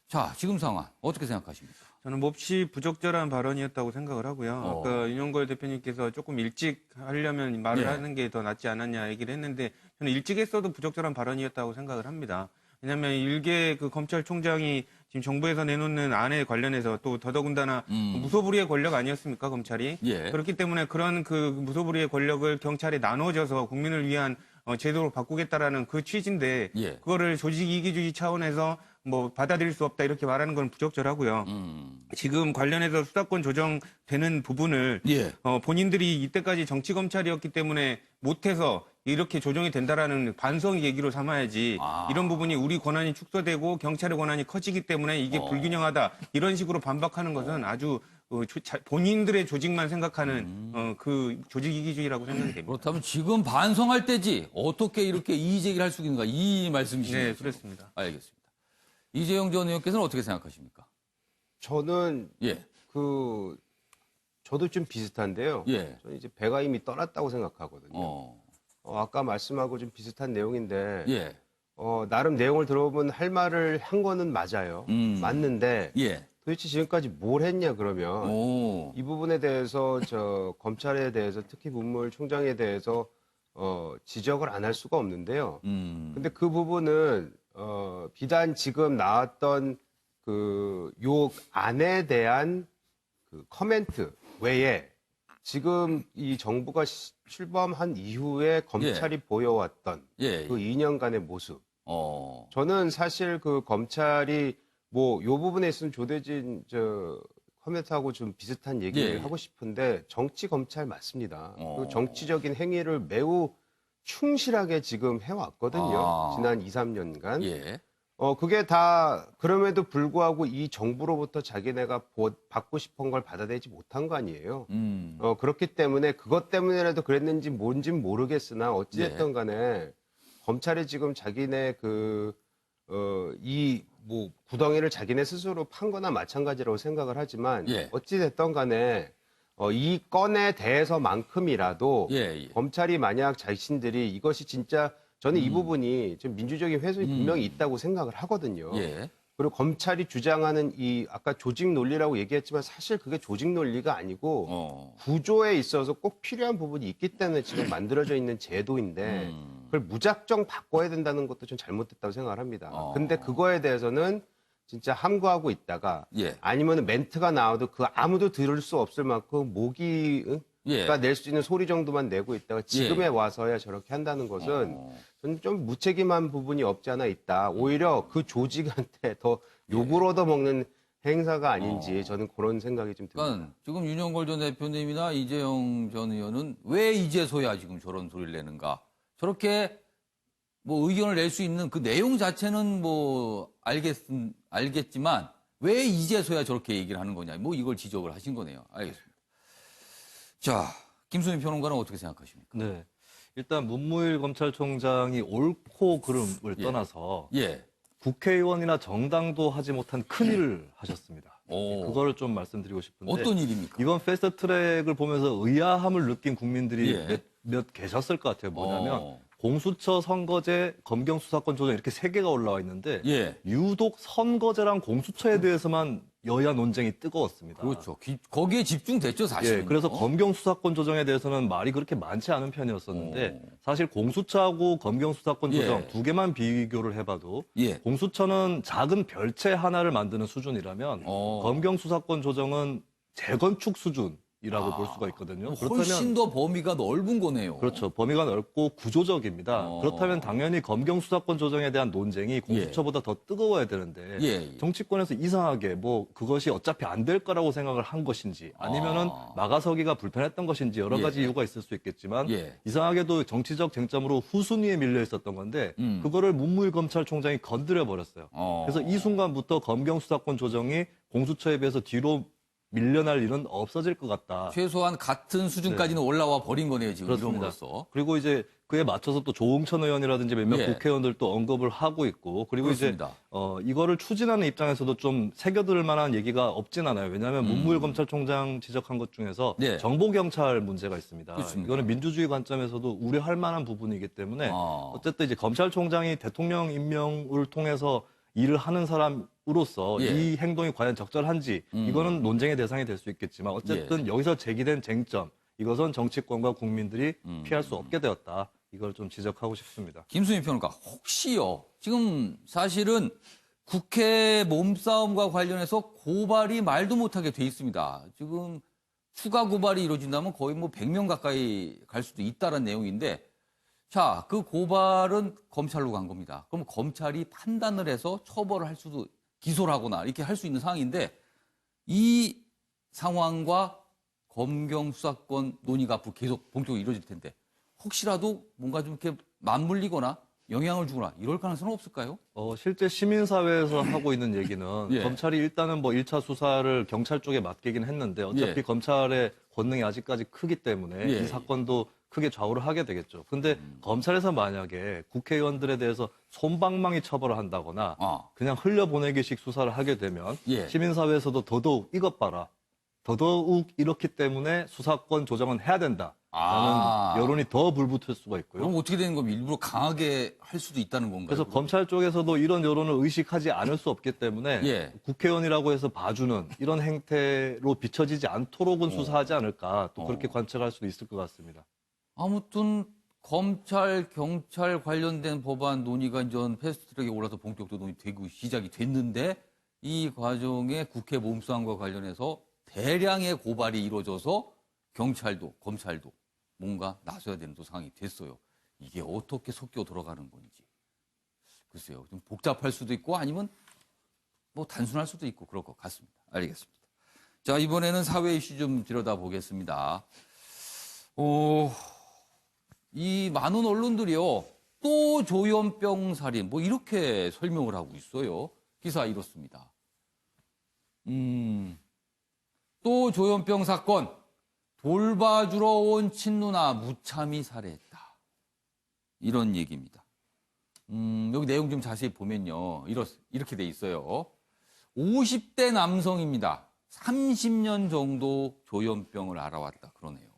자, 지금 상황 어떻게 생각하십니까? 저는 몹시 부적절한 발언이었다고 생각을 하고요. 아까 윤용걸 대표님께서 조금 일찍 하려면 말을 예. 하는 게 더 낫지 않았냐 얘기를 했는데 저는 일찍 했어도 부적절한 발언이었다고 생각을 합니다. 왜냐하면 일개 그 검찰총장이 지금 정부에서 내놓는 안에 관련해서 또 더더군다나 무소불위의 권력 아니었습니까, 검찰이? 예. 그렇기 때문에 그런 그 무소불위의 권력을 경찰에 나눠줘서 국민을 위한 제도로 바꾸겠다라는 그 취지인데 예. 그거를 조직이기주의 차원에서 뭐 받아들일 수 없다 이렇게 말하는 건 부적절하고요. 지금 관련해서 수사권 조정되는 부분을 예. 본인들이 이때까지 정치 검찰이었기 때문에 못해서 이렇게 조정이 된다라는 반성 얘기로 삼아야지 이런 부분이 우리 권한이 축소되고 경찰의 권한이 커지기 때문에 이게 불균형하다 이런 식으로 반박하는 것은 아주 본인들의 조직만 생각하는 그 조직이기주의라고 생각이 됩니다. 그렇다면 지금 반성할 때지 어떻게 이렇게 이의 제기를 할 수 있는가 이 말씀이시네요. 네, 그렇습니다. 알겠습니다. 이재용 전 의원께서는 어떻게 생각하십니까? 저는 예. 저도 좀 비슷한데요. 예. 저는 이제 배가 이미 떠났다고 생각하거든요. 아까 말씀하고 좀 비슷한 내용인데 예. 나름 내용을 들어보면 할 말을 한 거는 맞아요. 맞는데 예. 도대체 지금까지 뭘 했냐 그러면 이 부분에 대해서 검찰에 대해서 특히 문무일총장에 대해서 지적을 안 할 수가 없는데요. 근데 그 부분은 비단 지금 나왔던 요 안에 대한 그 커멘트 외에 지금 이 정부가 출범한 이후에 검찰이 보여왔던 예. 그 2년간의 모습. 저는 사실 그 검찰이 요 부분에 있으면 조대진 커멘트하고 좀 비슷한 얘기를 예. 하고 싶은데 정치 검찰 맞습니다. 그 정치적인 행위를 매우 충실하게 지금 해왔거든요. 지난 2, 3년간. 예. 그게 다 그럼에도 불구하고 이 정부로부터 자기네가 받고 싶은 걸 받아내지 못한 거 아니에요. 그렇기 때문에 그것 때문에라도 그랬는지 뭔진 모르겠으나 어찌됐든 간에 검찰이 지금 자기네 구덩이를 자기네 스스로 판 거나 마찬가지라고 생각을 하지만 예. 어찌됐든 간에 이 건에 대해서만큼이라도 예. 검찰이 만약 자신들이 이것이 진짜 저는 이 부분이 좀 민주적인 훼손이 분명히 있다고 생각을 하거든요. 예. 그리고 검찰이 주장하는 아까 조직 논리라고 얘기했지만 사실 그게 조직 논리가 아니고 구조에 있어서 꼭 필요한 부분이 있기 때문에 지금 만들어져 있는 제도인데 그걸 무작정 바꿔야 된다는 것도 좀 잘못됐다고 생각을 합니다. 근데 그거에 대해서는 진짜 함구하고 있다가 예. 아니면 멘트가 나와도 아무도 들을 수 없을 만큼 모기가 낼 수 있는 소리 정도만 내고 있다가 지금에 와서야 저렇게 한다는 것은 저는 좀 무책임한 부분이 없지 않아 있다. 오히려 그 조직한테 더 욕을 얻어먹는 행사가 아닌지 저는 그런 생각이 좀 듭니다. 그러니까 지금 윤용걸 전 대표님이나 이재용 전 의원은 왜 이제서야 지금 저런 소리를 내는가? 저렇게 뭐 의견을 낼 수 있는 그 내용 자체는 뭐 알겠지만 왜 이제서야 저렇게 얘기를 하는 거냐? 뭐 이걸 지적을 하신 거네요. 알겠습니다. 자, 김수민 평론가는 어떻게 생각하십니까? 네. 일단 문무일 검찰총장이 옳고 그름을 떠나서 국회의원이나 정당도 하지 못한 큰일을 하셨습니다. 그거를 좀 말씀드리고 싶은데 어떤 일입니까? 이번 패스트트랙을 보면서 의아함을 느낀 국민들이 몇 계셨을 것 같아요. 뭐냐면 공수처, 선거제, 검경 수사권 조정 이렇게 3개가 올라와 있는데 유독 선거제랑 공수처에 대해서만 여야 논쟁이 뜨거웠습니다. 그렇죠. 거기에 집중됐죠, 사실은. 그래서 검경 수사권 조정에 대해서는 말이 그렇게 많지 않은 편이었었는데 사실 공수처하고 검경 수사권 조정 2개만 비교를 해봐도 공수처는 작은 별채 하나를 만드는 수준이라면 검경 수사권 조정은 재건축 수준 이라고 볼 수가 있거든요. 훨씬 더 범위가 넓은 거네요. 그렇죠. 범위가 넓고 구조적입니다. 그렇다면 당연히 검경 수사권 조정에 대한 논쟁이 공수처보다 더 뜨거워야 되는데 정치권에서 이상하게 뭐 그것이 어차피 안 될 거라고 생각을 한 것인지 아니면은 막아서기가 불편했던 것인지 여러 가지 이유가 있을 수 있겠지만 이상하게도 정치적 쟁점으로 후순위에 밀려 있었던 건데 그거를 문무일 검찰총장이 건드려 버렸어요. 그래서 이 순간부터 검경 수사권 조정이 공수처에 비해서 뒤로 밀려날 일은 없어질 것 같다. 최소한 같은 수준까지는 올라와 버린 거네요, 지금. 그렇습니다. 이름으로써. 그리고 이제 그에 맞춰서 또 조응천 의원이라든지 몇몇 국회의원들도 언급을 하고 있고 그리고 그렇습니다. 이제 이거를 추진하는 입장에서도 좀 새겨들 만한 얘기가 없진 않아요. 왜냐하면 문무일 검찰총장 지적한 것 중에서 정보경찰 문제가 있습니다. 그렇습니다. 이거는 민주주의 관점에서도 우려할 만한 부분이기 때문에 어쨌든 이제 검찰총장이 대통령 임명을 통해서 일을 하는 사람으로서 이 행동이 과연 적절한지 이거는 논쟁의 대상이 될 수 있겠지만 어쨌든 여기서 제기된 쟁점 이것은 정치권과 국민들이 피할 수 없게 되었다. 이걸 좀 지적하고 싶습니다. 김수민 평론가, 혹시요, 지금 사실은 국회 몸싸움과 관련해서 고발이 말도 못하게 돼 있습니다. 지금 추가 고발이 이루어진다면 거의 뭐 100명 가까이 갈 수도 있다는 내용인데 자, 그 고발은 검찰로 간 겁니다. 그럼 검찰이 판단을 해서 처벌을 할 수도 기소를 하거나 이렇게 할 수 있는 상황인데 이 상황과 검경 수사권 논의가 앞으로 계속 본격적으로 이루어질 텐데 혹시라도 뭔가 좀 이렇게 맞물리거나 영향을 주거나 이럴 가능성은 없을까요? 실제 시민사회에서 하고 있는 얘기는 검찰이 일단은 뭐 1차 수사를 경찰 쪽에 맡기긴 했는데 어차피 검찰의 권능이 아직까지 크기 때문에 이 사건도 크게 좌우를 하게 되겠죠. 근데 검찰에서 만약에 국회의원들에 대해서 솜방망이 처벌을 한다거나 그냥 흘려보내기식 수사를 하게 되면 시민사회에서도 더더욱 이것 봐라. 더더욱 이렇기 때문에 수사권 조정은 해야 된다. 라는 여론이 더 불붙을 수가 있고요. 그럼 어떻게 되는 겁니까? 일부러 강하게 할 수도 있다는 건가요? 그래서 검찰 쪽에서도 이런 여론을 의식하지 않을 수 없기 때문에 국회의원이라고 해서 봐주는 이런 행태로 비춰지지 않도록은 수사하지 않을까 또 그렇게 관측할 수도 있을 것 같습니다. 아무튼 검찰, 경찰 관련된 법안 논의가 이제 패스트트랙에 올라서 본격적으로 논의되고 시작이 됐는데 이 과정에 국회 몸싸움과 관련해서 대량의 고발이 이루어져서 경찰도 검찰도 뭔가 나서야 되는 또 상황이 됐어요. 이게 어떻게 섞여 들어가는 건지. 글쎄요. 좀 복잡할 수도 있고 아니면 뭐 단순할 수도 있고 그럴 것 같습니다. 알겠습니다. 자, 이번에는 사회 이슈 좀 들여다보겠습니다. 이 많은 언론들이요. 또 조현병 살인 뭐 이렇게 설명을 하고 있어요. 기사 이렇습니다. 또 조현병 사건 돌봐주러 온 친누나 무참히 살해했다. 이런 얘기입니다. 여기 내용 좀 자세히 보면요. 이렇게 돼 있어요. 50대 남성입니다. 30년 정도 조현병을 알아왔다. 그러네요.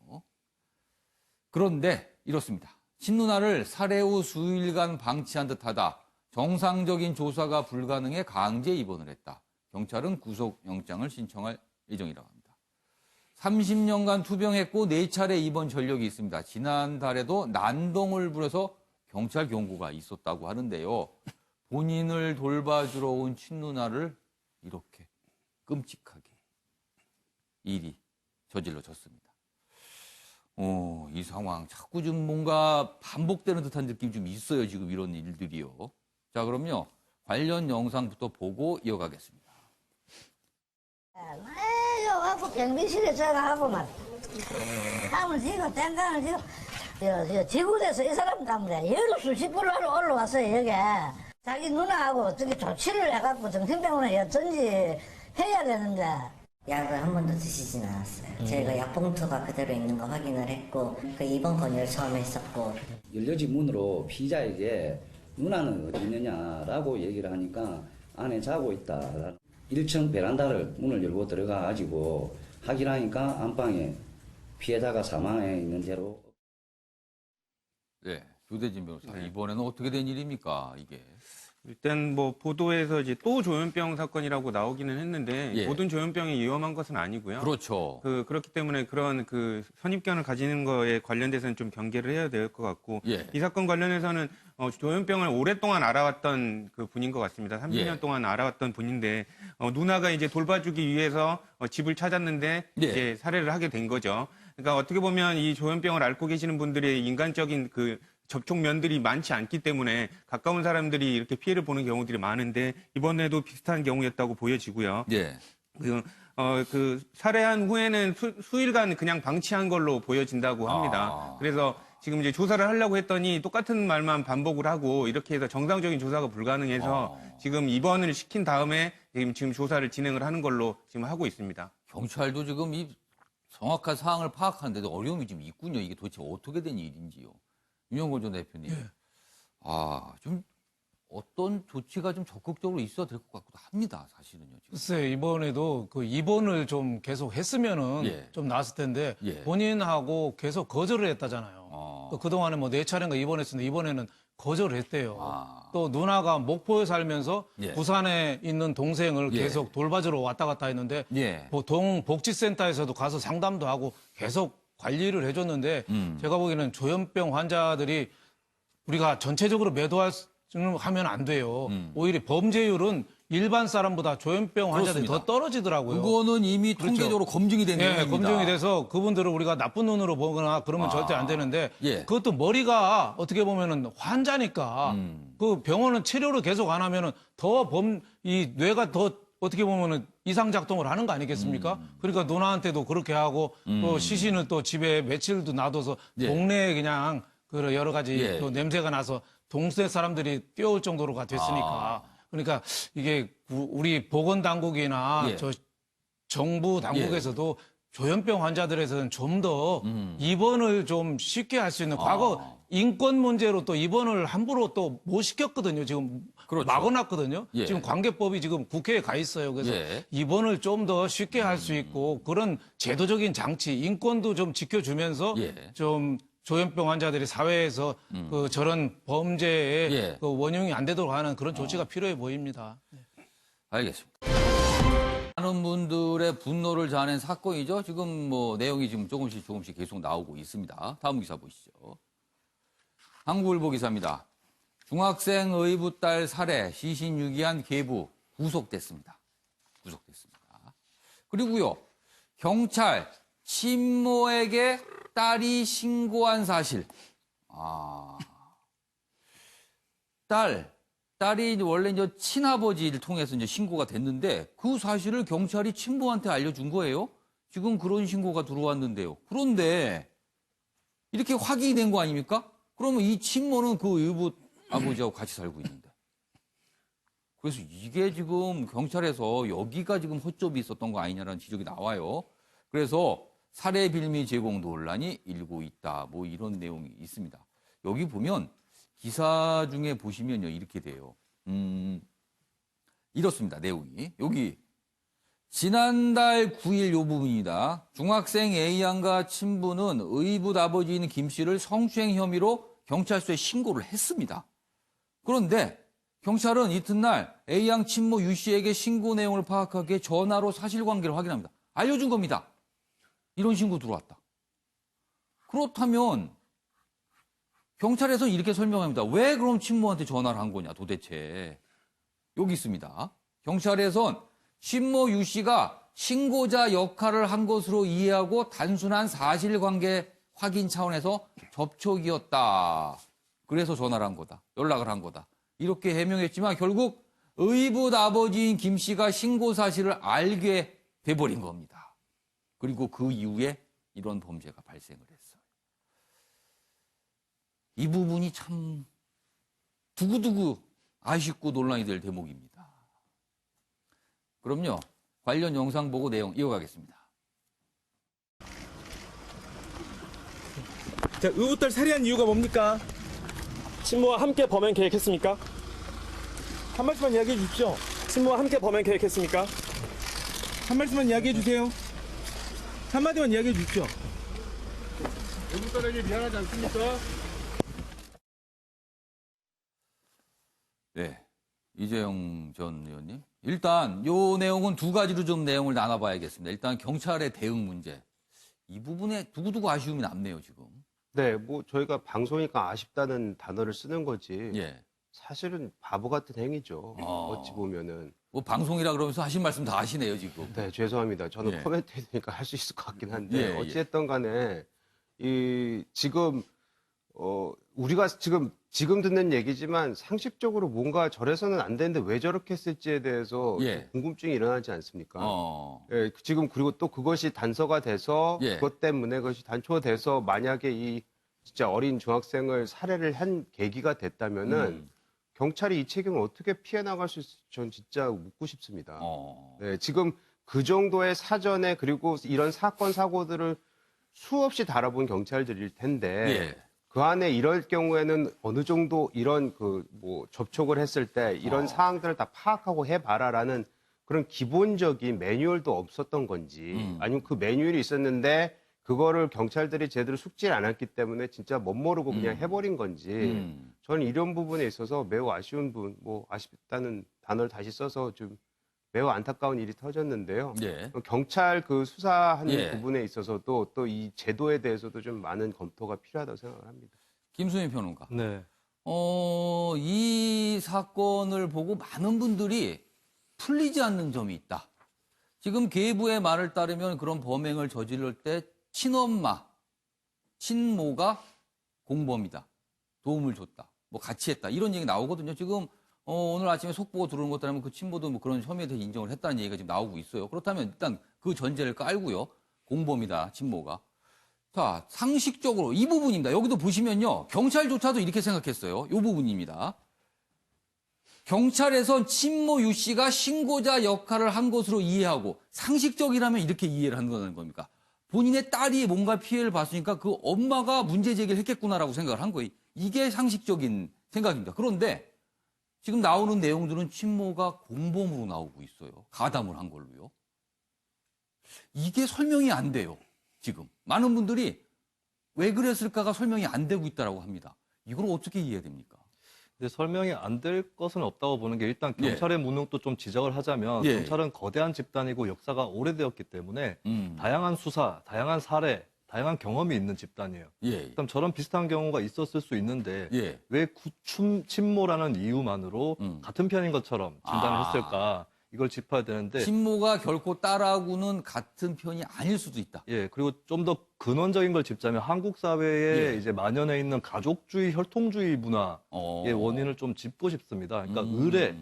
그런데 이렇습니다. 친누나를 살해 후 수일간 방치한 듯하다. 정상적인 조사가 불가능해 강제 입원을 했다. 경찰은 구속영장을 신청할 예정이라고 합니다. 30년간 투병했고 4차례 입원 전력이 있습니다. 지난달에도 난동을 부려서 경찰 경고가 있었다고 하는데요. 본인을 돌봐주러 온 친누나를 이렇게 끔찍하게 일이 저질러졌습니다. 이 상황 자꾸 좀 뭔가 반복되는 듯한 느낌이 좀 있어요. 지금 이런 일들이요. 자, 그럼요. 관련 영상부터 보고 이어가겠습니다. 와서 병리실에 전화하고 막 하면 지고 땡강을 지고 지구대에서 이 사람 때문에 여러 수십 불로 올라왔어요. 여기 자기 누나하고 저기 조치를 해갖고 정신병원에 어쩐지 해야 되는데 약을 한 번도 드시진 않았어요. 저희가 약봉투가 그대로 있는 거 확인을 했고 그 입원 건의를 처음에 했었고 열려진 문으로 피의자에게 누나는 어디 있느냐라고 얘기를 하니까 안에 자고 있다. 1층 베란다를 문을 열고 들어가가지고 확인하니까 안방에 피해자가 사망해 있는 채로. 네, 조대진 변호사. 이번에는 어떻게 된 일입니까, 이게? 일단 뭐 보도에서 이제 또 조현병 사건이라고 나오기는 했는데 예. 모든 조현병이 위험한 것은 아니고요. 그렇죠. 그렇기 때문에 그런 그 선입견을 가지는 거에 관련돼서는 좀 경계를 해야 될 것 같고 예. 이 사건 관련해서는 조현병을 오랫동안 알아왔던 그 분인 것 같습니다. 30년 예. 동안 알아왔던 분인데 누나가 이제 돌봐주기 위해서 집을 찾았는데 예. 이제 살해를 하게 된 거죠. 그러니까 어떻게 보면 이 조현병을 앓고 계시는 분들의 인간적인 그 접촉면들이 많지 않기 때문에 가까운 사람들이 이렇게 피해를 보는 경우들이 많은데 이번에도 비슷한 경우였다고 보여지고요. 예. 그 살해한 후에는 수일간 그냥 방치한 걸로 보여진다고 합니다. 그래서 지금 이제 조사를 하려고 했더니 똑같은 말만 반복을 하고 이렇게 해서 정상적인 조사가 불가능해서 지금 입원을 시킨 다음에 지금 조사를 진행을 하는 걸로 지금 하고 있습니다. 경찰도 지금 이 정확한 사항을 파악하는데도 어려움이 좀 있군요. 이게 도대체 어떻게 된 일인지요. 윤영건 전 대표님. 예. 좀 어떤 조치가 좀 적극적으로 있어야 될 것 같기도 합니다. 사실은요. 지금. 글쎄, 이번에도 그 입원을 좀 계속 했으면은 예. 좀 나았을 텐데 예. 본인하고 계속 거절을 했다잖아요. 또 그동안에 뭐 4차례인가 입원했었는데 이번에는 거절을 했대요. 또 누나가 목포에 살면서 예. 부산에 있는 동생을 예. 계속 돌봐주러 왔다 갔다 했는데 예. 보통 복지센터에서도 가서 상담도 하고 계속 관리를 해줬는데 제가 보기에는 조현병 환자들이 우리가 전체적으로 매도하면 안 돼요. 오히려 범죄율은 일반 사람보다 조현병 환자들이 그렇습니다. 더 떨어지더라고요. 그거는 이미 그렇죠. 통계적으로 검증이 된 내용입니다. 검증이 돼서 그분들을 우리가 나쁜 눈으로 보거나 그러면 절대 안 되는데 예. 그것도 머리가 어떻게 보면은 환자니까 그 병원은 치료를 계속 안 하면은 더 이 뇌가 더 어떻게 보면은 이상 작동을 하는 거 아니겠습니까? 그러니까 누나한테도 그렇게 하고 또 시신을 또 집에 며칠도 놔둬서 예. 동네에 그냥 그 여러 가지 예. 또 냄새가 나서 동네 사람들이 뛰어올 정도로가 됐으니까 그러니까 이게 우리 보건당국이나 예. 저 정부 당국에서도 조현병 환자들에서는 좀 더 입원을 좀 쉽게 할 수 있는 과거 인권 문제로 또 입원을 함부로 또 못 시켰거든요. 지금 그렇죠. 막아놨거든요. 예. 지금 관계법이 지금 국회에 가 있어요. 그래서 예. 입원을 좀 더 쉽게 할 수 있고 그런 제도적인 장치, 인권도 좀 지켜주면서 예. 좀 조현병 환자들이 사회에서 그 저런 범죄의 예. 그 원흉이 안 되도록 하는 그런 조치가 필요해 보입니다. 알겠습니다. 많은 분들의 분노를 자아낸 사건이죠. 지금 뭐 내용이 지금 조금씩 계속 나오고 있습니다. 다음 기사 보시죠. 한국일보 기사입니다. 중학생 의붓 딸 살해, 시신 유기한 계부 구속됐습니다. 그리고요, 경찰 친모에게 딸이 신고한 사실. 딸이 원래 이제 친아버지를 통해서 이제 신고가 됐는데 그 사실을 경찰이 친모한테 알려준 거예요. 지금 그런 신고가 들어왔는데요. 그런데 이렇게 확인이 된 거 아닙니까? 그러면 이 친모는 그 의붓 아버지하고 같이 살고 있는데. 그래서 이게 지금 경찰에서 여기가 지금 허점이 있었던 거 아니냐라는 지적이 나와요. 그래서 살해 빌미 제공 논란이 일고 있다. 뭐 이런 내용이 있습니다. 여기 보면 기사 중에 보시면요. 이렇게 돼요. 이렇습니다. 내용이. 여기 지난달 9일 요 부분이다. 중학생 A양과 친부는 의붓 아버지인 김 씨를 성추행 혐의로 경찰서에 신고를 했습니다. 그런데 경찰은 이튿날 A양 친모 유 씨에게 신고 내용을 파악하기 위해 전화로 사실관계를 확인합니다. 알려준 겁니다. 이런 신고 들어왔다. 그렇다면 경찰에서는 이렇게 설명합니다. 왜 그럼 친모한테 전화를 한 거냐 도대체. 여기 있습니다. 경찰에선 친모 유 씨가 신고자 역할을 한 것으로 이해하고 단순한 사실관계 확인 차원에서 접촉이었다. 그래서 전화를 한 거다. 연락을 한 거다. 이렇게 해명했지만 결국 의붓 아버지인 김 씨가 신고 사실을 알게 돼버린 겁니다. 그리고 그 이후에 이런 범죄가 발생을 했어요. 이 부분이 참 두고두고 아쉽고 논란이 될 대목입니다. 그럼요. 관련 영상 보고 내용 이어가겠습니다. 자, 의붓딸 살해한 이유가 뭡니까? 친모와 함께 범행 계획했습니까? 한 말씀만 이야기해 주십시오. 친모와 함께 범행 계획했습니까? 한 말씀만 이야기해 주세요. 한마디만 이야기해 주십시오. 의붓딸에게 미안하지 않습니까? 네. 이재용 전 의원님. 일단 요 내용은 두 가지로 좀 내용을 나눠봐야겠습니다. 일단 경찰의 대응 문제. 이 부분에 두고두고 아쉬움이 남네요, 지금. 네, 뭐 저희가 방송이니까 아쉽다는 단어를 쓰는 거지. 예. 사실은 바보 같은 행위죠. 어찌 보면은. 뭐 방송이라 그러면서 하신 말씀 다 하시네요, 지금. 네, 죄송합니다. 저는 예. 코멘테이터니까 할 수 있을 것 같긴 한데 예, 어찌됐든 간에 지금 우리가 지금 듣는 얘기지만 상식적으로 뭔가 저래서는 안 되는데 왜 저렇게 했을지에 대해서 예. 궁금증이 일어나지 않습니까? 예, 지금 그리고 또 그것이 단서가 돼서 예. 그것 때문에 그것이 단초돼서 만약에 이 진짜 어린 중학생을 살해를 한 계기가 됐다면은 경찰이 이 책임을 어떻게 피해 나갈 수 있을지 전 진짜 묻고 싶습니다. 네, 지금 그 정도의 사전에 그리고 이런 사건 사고들을 수없이 다뤄본 경찰들일 텐데 예. 그 안에 이럴 경우에는 어느 정도 이런 접촉을 했을 때 이런 사항들을 다 파악하고 해봐라라는 그런 기본적인 매뉴얼도 없었던 건지 아니면 그 매뉴얼이 있었는데 그거를 경찰들이 제대로 숙지를 안 했기 때문에 진짜 멋모르고 그냥 해버린 건지 저는 이런 부분에 있어서 매우 아쉬운 부분, 아쉽다는 단어를 다시 써서 좀 매우 안타까운 일이 터졌는데요. 예. 경찰 그 수사하는 예. 부분에 있어서도 또 이 제도에 대해서도 좀 많은 검토가 필요하다고 생각을 합니다. 김수민 평론가. 네. 이 사건을 보고 많은 분들이 풀리지 않는 점이 있다. 지금 계부의 말을 따르면 그런 범행을 저지를 때 친엄마, 친모가 공범이다. 도움을 줬다. 뭐 같이 했다. 이런 얘기 나오거든요. 지금 오늘 아침에 속보가 들어오는 것 따르면 그 친모도 뭐 그런 혐의에 대해 인정을 했다는 얘기가 지금 나오고 있어요. 그렇다면 일단 그 전제를 깔고요. 공범이다. 친모가. 자, 상식적으로 이 부분입니다. 여기도 보시면요. 경찰조차도 이렇게 생각했어요. 이 부분입니다. 경찰에선 친모 유 씨가 신고자 역할을 한 것으로 이해하고 상식적이라면 이렇게 이해를 한다는 겁니까? 본인의 딸이 뭔가 피해를 봤으니까 그 엄마가 문제 제기를 했겠구나라고 생각을 한 거예요. 이게 상식적인 생각입니다. 그런데 지금 나오는 내용들은 친모가 공범으로 나오고 있어요. 가담을 한 걸로요. 이게 설명이 안 돼요. 지금. 많은 분들이 왜 그랬을까가 설명이 안 되고 있다고 합니다. 이걸 어떻게 이해해야 됩니까? 근데 설명이 안 될 것은 없다고 보는 게 일단 경찰의 무능도 좀 지적을 하자면 경찰은 거대한 집단이고 역사가 오래되었기 때문에 다양한 수사, 다양한 사례, 다양한 경험이 있는 집단이에요. 일단 저런 비슷한 경우가 있었을 수 있는데 왜 친모라는 이유만으로 같은 편인 것처럼 진단을 했을까? 이걸 짚어야 되는데 친모가 결코 딸하고는 같은 편이 아닐 수도 있다. 예, 그리고 좀 더 근원적인 걸 짚자면 한국 사회에 이제 만연해 있는 가족주의, 혈통주의 문화의 원인을 좀 짚고 싶습니다. 그러니까 의례,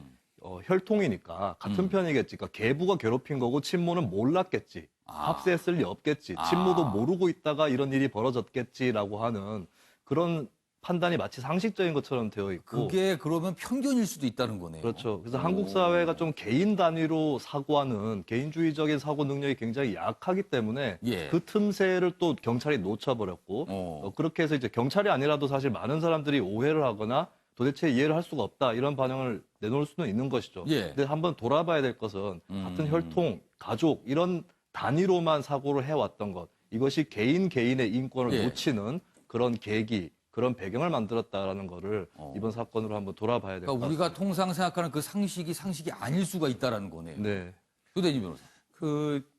혈통이니까 같은 편이겠지. 그러니까 계부가 괴롭힌 거고 친모는 몰랐겠지. 합세했을 리 없겠지. 친모도 모르고 있다가 이런 일이 벌어졌겠지라고 하는 그런 판단이 마치 상식적인 것처럼 되어 있고 그게 그러면 편견일 수도 있다는 거네요. 그렇죠. 그래서 한국 사회가 좀 개인 단위로 사고하는 개인주의적인 사고 능력이 굉장히 약하기 때문에 그 틈새를 또 경찰이 놓쳐버렸고 그렇게 해서 이제 경찰이 아니라도 사실 많은 사람들이 오해를 하거나 도대체 이해를 할 수가 없다 이런 반응을 내놓을 수는 있는 것이죠. 근데 한번 돌아봐야 될 것은 같은 혈통, 가족 이런 단위로만 사고를 해왔던 것 이것이 개인의 인권을 놓치는 그런 계기 그런 배경을 만들었다라는 거를 이번 사건으로 한번 돌아봐야 될 것 같습니다. 우리가 통상 생각하는 그 상식이 아닐 수가 있다라는 거네요. 네. 조대진 변호사.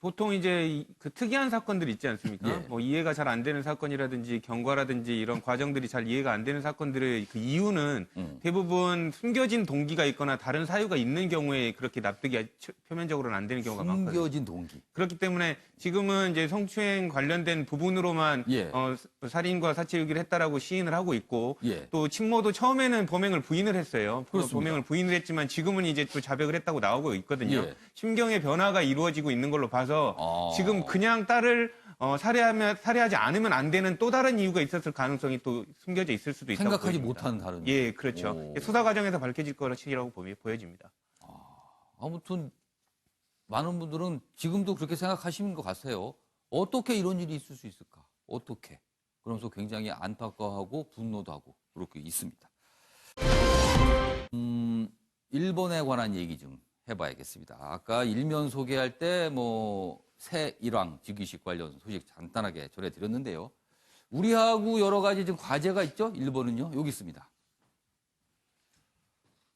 보통 이제 그 특이한 사건들 있지 않습니까? 뭐 이해가 잘 안 되는 사건이라든지 경과라든지 이런 과정들이 잘 이해가 안 되는 사건들의 그 이유는 대부분 숨겨진 동기가 있거나 다른 사유가 있는 경우에 그렇게 납득이 표면적으로는 안 되는 경우가 많거든요. 숨겨진 동기. 그렇기 때문에 지금은 이제 성추행 관련된 부분으로만 살인과 사체유기를 했다라고 시인을 하고 있고 또 친모도 처음에는 범행을 부인을 했어요. 범행을 부인을 했지만 지금은 이제 또 자백을 했다고 나오고 있거든요. 심경의 변화가 이루어지고 있는 걸로 봐서 지금 그냥 딸을 살해하지 않으면 안 되는 또 다른 이유가 있었을 가능성이 또 숨겨져 있을 수도 있다고 생각하지 보입니다. 못하는 다른. 예, 그렇죠. 수사 과정에서 밝혀질 것이라고 보여집니다. 아무튼 많은 분들은 지금도 그렇게 생각하시는 것 같아요. 어떻게 이런 일이 있을 수 있을까? 어떻게? 그러면서 굉장히 안타까워하고 분노도 하고 그렇게 있습니다. 일본에 관한 얘기 좀 해봐야겠습니다. 아까 일면 소개할 때 새 일왕 즉위식 관련 소식 간단하게 전해드렸는데요. 우리하고 여러 가지 좀 과제가 있죠. 일본은요. 여기 있습니다.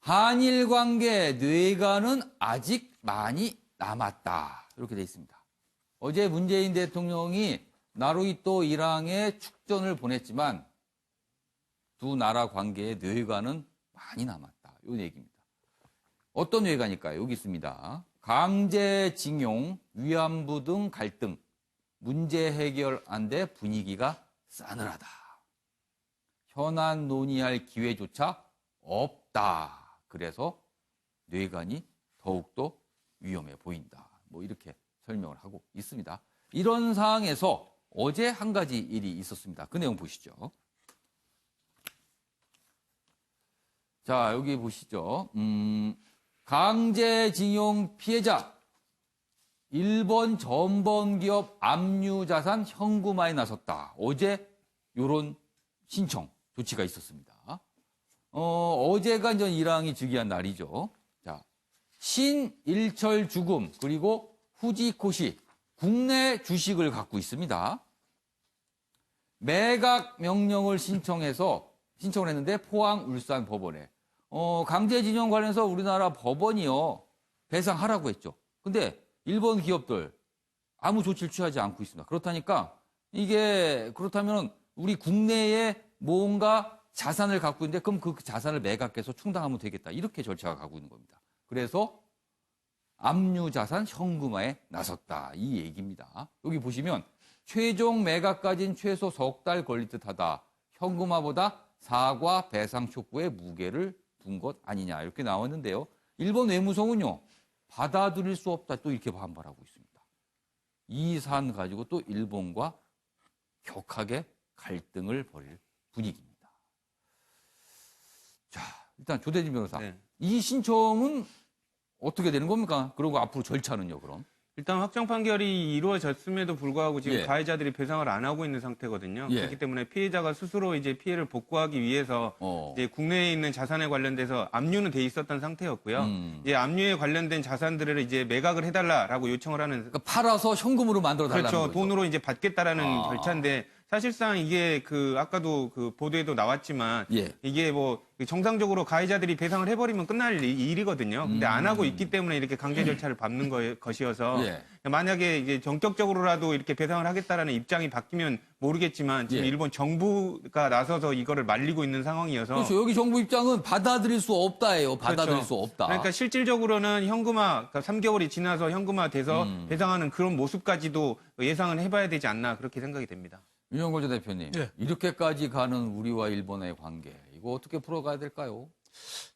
한일 관계 뇌관은 아직 많이 남았다. 이렇게 돼 있습니다. 어제 문재인 대통령이 나루히토 일항에 축전을 보냈지만 두 나라 관계의 뇌관은 많이 남았다. 이 얘기입니다. 어떤 뇌관일까요? 여기 있습니다. 강제징용, 위안부 등 갈등, 문제 해결 안 돼 분위기가 싸늘하다. 현안 논의할 기회조차 없다. 그래서 뇌관이 더욱더 위험해 보인다. 뭐 이렇게 설명을 하고 있습니다. 이런 상황에서 어제 한 가지 일이 있었습니다. 그 내용 보시죠. 자, 여기 보시죠. 강제징용 피해자, 일본 전범기업 압류자산 현금화에 나섰다. 어제 이런 신청 조치가 있었습니다. 어제가 이제 일항이 즉위한 날이죠. 자, 신일철 주금 그리고 후지코시 국내 주식을 갖고 있습니다. 매각 명령을 신청을 했는데 포항 울산 법원에 강제징용 관련해서 우리나라 법원이요 배상하라고 했죠. 근데 일본 기업들 아무 조치를 취하지 않고 있습니다. 그렇다면 우리 국내에 뭔가 자산을 갖고 있는데 그럼 그 자산을 매각해서 충당하면 되겠다. 이렇게 절차가 가고 있는 겁니다. 그래서 압류자산 현금화에 나섰다. 이 얘기입니다. 여기 보시면 최종 매각까지는 최소 석 달 걸릴 듯하다. 현금화보다 사과 배상 촉구에 무게를 둔 것 아니냐. 이렇게 나왔는데요. 일본 외무성은요. 받아들일 수 없다. 또 이렇게 반발하고 있습니다. 이 사안 가지고 또 일본과 격하게 갈등을 벌일 분위기입니다. 자, 일단 조대진 변호사. 네. 이 신청은 어떻게 되는 겁니까? 그리고 앞으로 절차는요, 그럼? 일단 확정 판결이 이루어졌음에도 불구하고 지금 예. 가해자들이 배상을 안 하고 있는 상태거든요. 예. 그렇기 때문에 피해자가 스스로 이제 피해를 복구하기 위해서 이제 국내에 있는 자산에 관련돼서 압류는 돼 있었던 상태였고요. 이제 압류에 관련된 자산들을 이제 매각을 해달라라고 요청을 하는. 그러니까 팔아서 현금으로 만들어 달라는 그렇죠. 거죠. 돈으로 이제 받겠다라는 절차인데 사실상 이게 아까도 보도에도 나왔지만 예. 이게 뭐 정상적으로 가해자들이 배상을 해버리면 끝날 일이거든요. 근데 안 하고 있기 때문에 이렇게 강제 절차를 밟는 것이어서 예. 만약에 이제 전격적으로라도 이렇게 배상을 하겠다라는 입장이 바뀌면 모르겠지만 지금 예. 일본 정부가 나서서 이거를 말리고 있는 상황이어서 그렇죠. 여기 정부 입장은 받아들일 수 없다예요. 받아들일 그렇죠. 수 없다. 그러니까 실질적으로는 현금화, 그러니까 3개월이 지나서 현금화돼서 배상하는 그런 모습까지도 예상을 해봐야 되지 않나 그렇게 생각이 됩니다. 윤영걸 전 대표님, 예. 이렇게까지 가는 우리와 일본의 관계, 이거 어떻게 풀어가야 될까요?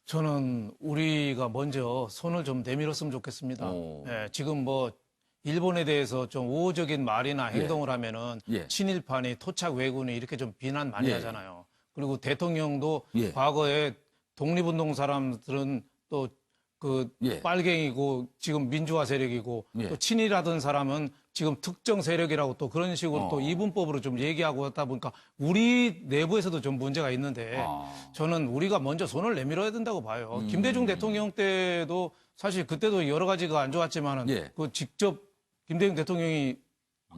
저는 우리가 먼저 손을 좀 내밀었으면 좋겠습니다. 예, 지금 뭐 일본에 대해서 좀 우호적인 말이나 행동을 하면은 예. 친일파니 토착 왜군이 이렇게 좀 비난 많이 예. 하잖아요. 그리고 대통령도 예. 과거에 독립운동 사람들은 또 예. 빨갱이고 지금 민주화 세력이고 예. 또 친일하던 사람은 지금 특정 세력이라고 또 그런 식으로 또 이분법으로 좀 얘기하고 하다 보니까 우리 내부에서도 좀 문제가 있는데 저는 우리가 먼저 손을 내밀어야 된다고 봐요. 김대중 대통령 때도 사실 그때도 여러 가지가 안 좋았지만은 예. 그 직접 김대중 대통령이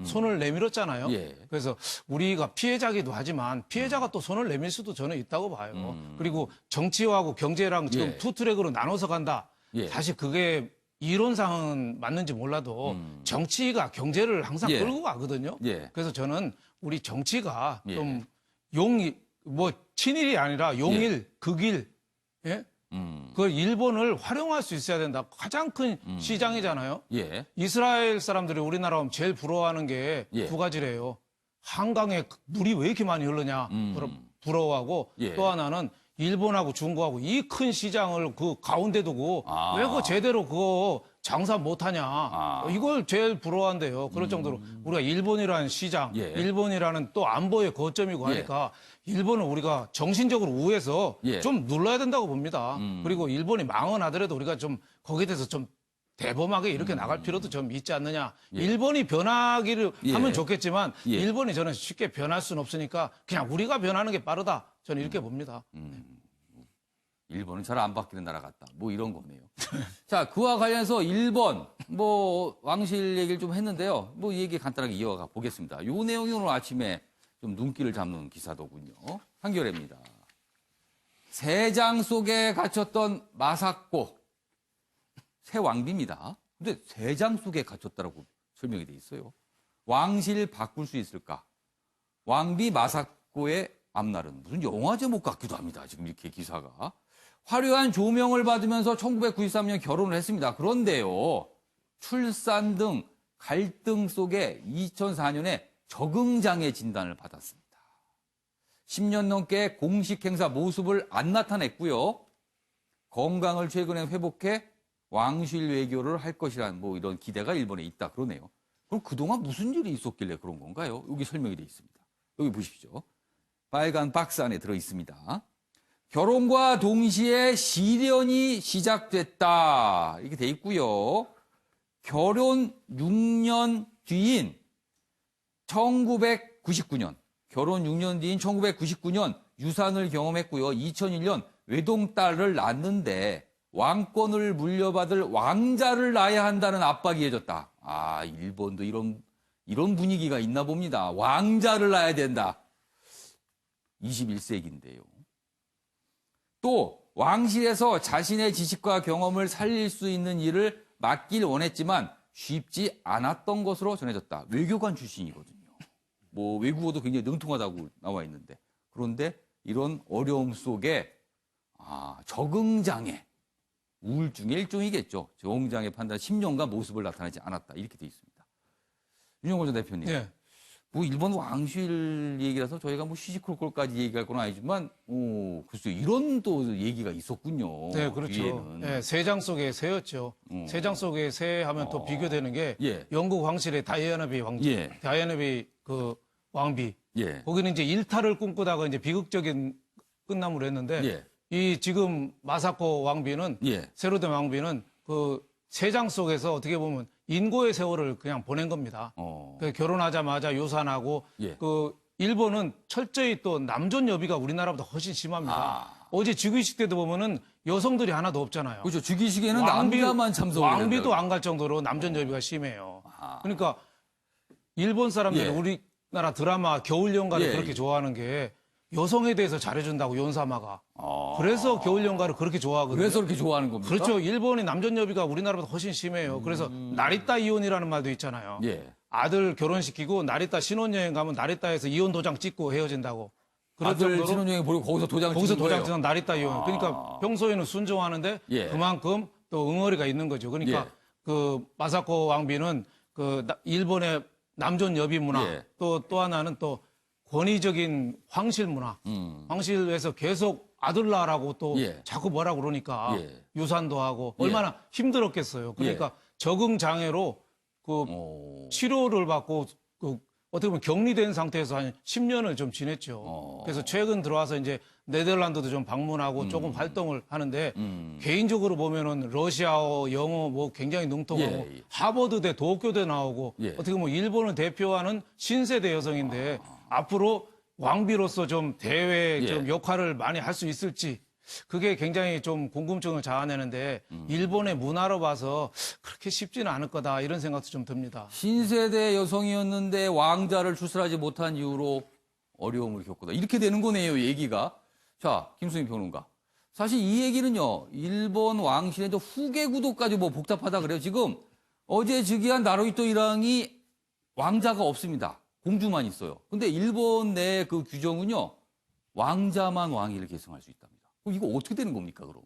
손을 내밀었잖아요. 예. 그래서 우리가 피해자기도 하지만 피해자가 또 손을 내밀 수도 저는 있다고 봐요. 그리고 정치하고 경제랑 지금 예. 투 트랙으로 나눠서 간다. 예. 사실 그게 이론상은 맞는지 몰라도 정치가 경제를 항상 예. 끌고 가거든요. 예. 그래서 저는 우리 정치가 예. 좀 친일이 아니라 용일, 극일, 예? 그 일본을 활용할 수 있어야 된다. 가장 큰 시장이잖아요. 예. 이스라엘 사람들이 우리나라 오면 제일 부러워하는 게 예. 두 가지래요. 한강에 물이 왜 이렇게 많이 흐르냐 부러워하고 예. 또 하나는 일본하고 중국하고 이 큰 시장을 그 가운데 두고 왜 그거 제대로 그거 장사 못하냐. 이걸 제일 부러워한대요. 그럴 정도로 우리가 일본이라는 시장, 예. 일본이라는 또 안보의 거점이고 하니까 일본은 우리가 정신적으로 우회해서 예. 좀 눌러야 된다고 봅니다. 그리고 일본이 망언하더라도 우리가 좀 거기에 대해서 좀 대범하게 이렇게 나갈 필요도 좀 있지 않느냐. 예. 일본이 변하기를 예. 하면 좋겠지만 예. 일본이 저는 쉽게 변할 수는 없으니까 그냥 우리가 변하는 게 빠르다. 저는 이렇게 봅니다. 일본은 잘 안 바뀌는 나라 같다. 뭐 이런 거네요. 자, 그와 관련해서 일본 왕실 얘기를 좀 했는데요. 이 얘기 간단하게 이어가 보겠습니다. 이 내용이 오늘 아침에 좀 눈길을 잡는 기사더군요. 한겨레입니다. 새장 속에 갇혔던 마사코, 새 왕비입니다. 근데 새장 속에 갇혔다라고 설명이 돼 있어요. 왕실 바꿀 수 있을까? 왕비 마사코의 앞날은 무슨 영화 제목 같기도 합니다. 지금 이렇게 기사가. 화려한 조명을 받으면서 1993년 결혼을 했습니다. 그런데요, 출산 등 갈등 속에 2004년에 적응장애 진단을 받았습니다. 10년 넘게 공식 행사 모습을 안 나타냈고요. 건강을 최근에 회복해 왕실 외교를 할 것이란 뭐 이런 기대가 일본에 있다 그러네요. 그럼 그동안 무슨 일이 있었길래 그런 건가요? 여기 설명이 되어 있습니다. 여기 보십시오. 빨간 박스 안에 들어 있습니다. 결혼과 동시에 시련이 시작됐다. 이렇게 돼 있고요. 결혼 6년 뒤인 1999년, 결혼 6년 뒤인 1999년 유산을 경험했고요. 2001년 외동딸을 낳았는데 왕권을 물려받을 왕자를 낳아야 한다는 압박이 이어졌다. 아, 일본도 이런 분위기가 있나 봅니다. 왕자를 낳아야 된다. 21세기인데요. 또 왕실에서 자신의 지식과 경험을 살릴 수 있는 일을 맡길 원했지만 쉽지 않았던 것으로 전해졌다. 외교관 출신이거든요. 뭐 외국어도 굉장히 능통하다고 나와 있는데, 그런데 이런 어려움 속에 적응장애, 우울증의 일종이겠죠. 적응장애 판단 10년간 모습을 나타내지 않았다. 이렇게 돼 있습니다. 윤영권 전 대표님. 네. 뭐 일본 왕실 얘기라서 저희가 뭐 시시콜콜까지 얘기할 건 아니지만, 글쎄요, 이런 또 얘기가 있었군요. 네, 그렇죠. 네, 새장 속에 새였죠. 새장 속에 새 하면 또 비교되는 게 영국 왕실의 다이애나비 왕비, 다이애나비 그 왕비. 거기는 이제 일탈을 꿈꾸다가 이제 비극적인 끝남을 했는데, 이 지금 마사코 왕비는 새로 된 왕비는 그 새장 속에서 어떻게 보면 인고의 세월을 그냥 보낸 겁니다. 그 결혼하자마자 유산하고 그 일본은 철저히 또 남존 여비가 우리나라보다 훨씬 심합니다. 어제 즉위식 때도 보면은 여성들이 하나도 없잖아요. 그렇죠. 즉위식에는 남자만 참석을 왕비도 안 갈 정도로 남존 여비가 심해요. 그러니까 일본 사람들은 우리나라 드라마 겨울연가를 그렇게 좋아하는 게 여성에 대해서 잘해준다고 연사마가. 그래서 겨울연가를 그렇게 좋아하거든요. 그래서 그렇게 좋아하는 겁니까? 그렇죠. 일본의 남존 여비가 우리나라보다 훨씬 심해요. 그래서 나리타 이혼이라는 말도 있잖아요. 아들 결혼시키고 나리타 신혼여행 가면 나리타에서 이혼 도장 찍고 헤어진다고. 아들 신혼여행 보고 거기서 도장 찍는 나리타 이혼. 그러니까 평소에는 순종하는데 그만큼 또 응어리가 있는 거죠. 그러니까 그 마사코 왕비는 그 일본의 남존 여비 문화 또 하나는 또 권위적인 황실 문화. 황실에서 계속 아들 낳으라고 또 자꾸 뭐라고 그러니까 유산도 하고 얼마나 힘들었겠어요. 그러니까 적응 장애로 그 치료를 받고 그 어떻게 보면 격리된 상태에서 한 10년을 좀 지냈죠. 그래서 최근 들어와서 이제 네덜란드도 좀 방문하고 조금 활동을 하는데 개인적으로 보면은 러시아어, 영어 뭐 굉장히 능통하고 하버드대 도쿄대 나오고 어떻게 보면 일본을 대표하는 신세대 여성인데 앞으로 왕비로서 좀 대외 좀 역할을 많이 할 수 있을지 그게 굉장히 좀 궁금증을 자아내는데 일본의 문화로 봐서 그렇게 쉽지는 않을 거다 이런 생각도 좀 듭니다. 신세대 여성이었는데 왕자를 출산하지 못한 이유로 어려움을 겪었다. 이렇게 되는 거네요, 얘기가. 자, 김수민 평론가. 사실 이 얘기는요, 일본 왕실의 후계 구도까지 뭐 복잡하다 그래요. 지금 어제 즉위한 나루히토 일왕이 왕자가 없습니다. 공주만 있어요. 근데 일본 내 그 규정은요, 왕자만 왕위를 계승할 수 있답니다. 그럼 이거 어떻게 되는 겁니까, 그럼?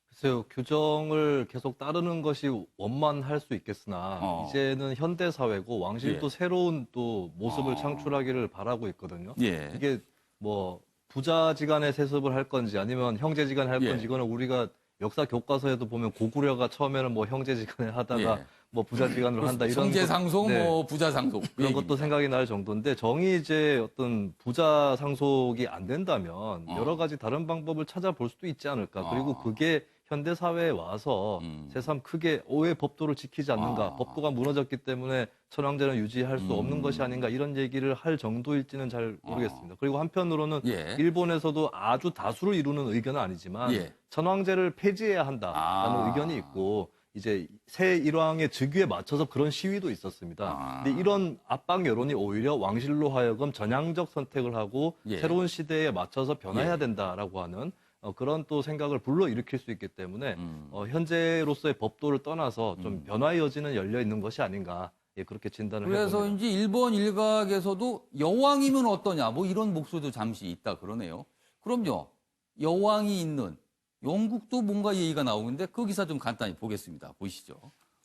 글쎄요, 규정을 계속 따르는 것이 원만할 수 있겠으나, 이제는 현대사회고, 왕실도 새로운 또 모습을 창출하기를 바라고 있거든요. 이게 뭐, 부자지간의 세습을 할 건지, 아니면 형제지간에 할 건지, 이거는 우리가 역사 교과서에도 보면 고구려가 처음에는 뭐 형제지간에 하다가 뭐 부자지간으로 한다 이런 형제상속, 뭐 부자상속 그런 것도 생각이 날 정도인데 정이 이제 어떤 부자 상속이 안 된다면 여러 가지 다른 방법을 찾아볼 수도 있지 않을까. 그리고 그게 현대 사회에 와서 새삼 크게 왜 법도를 지키지 않는가, 법도가 무너졌기 때문에 천황제는 유지할 수 없는 것이 아닌가 이런 얘기를 할 정도일지는 잘 모르겠습니다. 그리고 한편으로는 일본에서도 아주 다수를 이루는 의견은 아니지만 천황제를 폐지해야 한다라는 의견이 있고 이제 새 일왕의 즉위에 맞춰서 그런 시위도 있었습니다. 근데 이런 압박 여론이 오히려 왕실로 하여금 전향적 선택을 하고 새로운 시대에 맞춰서 변화해야 된다라고 하는 그런 또 생각을 불러일으킬 수 있기 때문에 현재로서의 법도를 떠나서 좀 변화의 여지는 열려 있는 것이 아닌가 그렇게 진단을 그래서 해봅니다. 이제 일본 일각에서도 여왕이면 어떠냐 뭐 이런 목소리도 잠시 있다 그러네요. 그럼요. 여왕이 있는 영국도 뭔가 얘기가 나오는데 그 기사 좀 간단히 보겠습니다. 보시죠.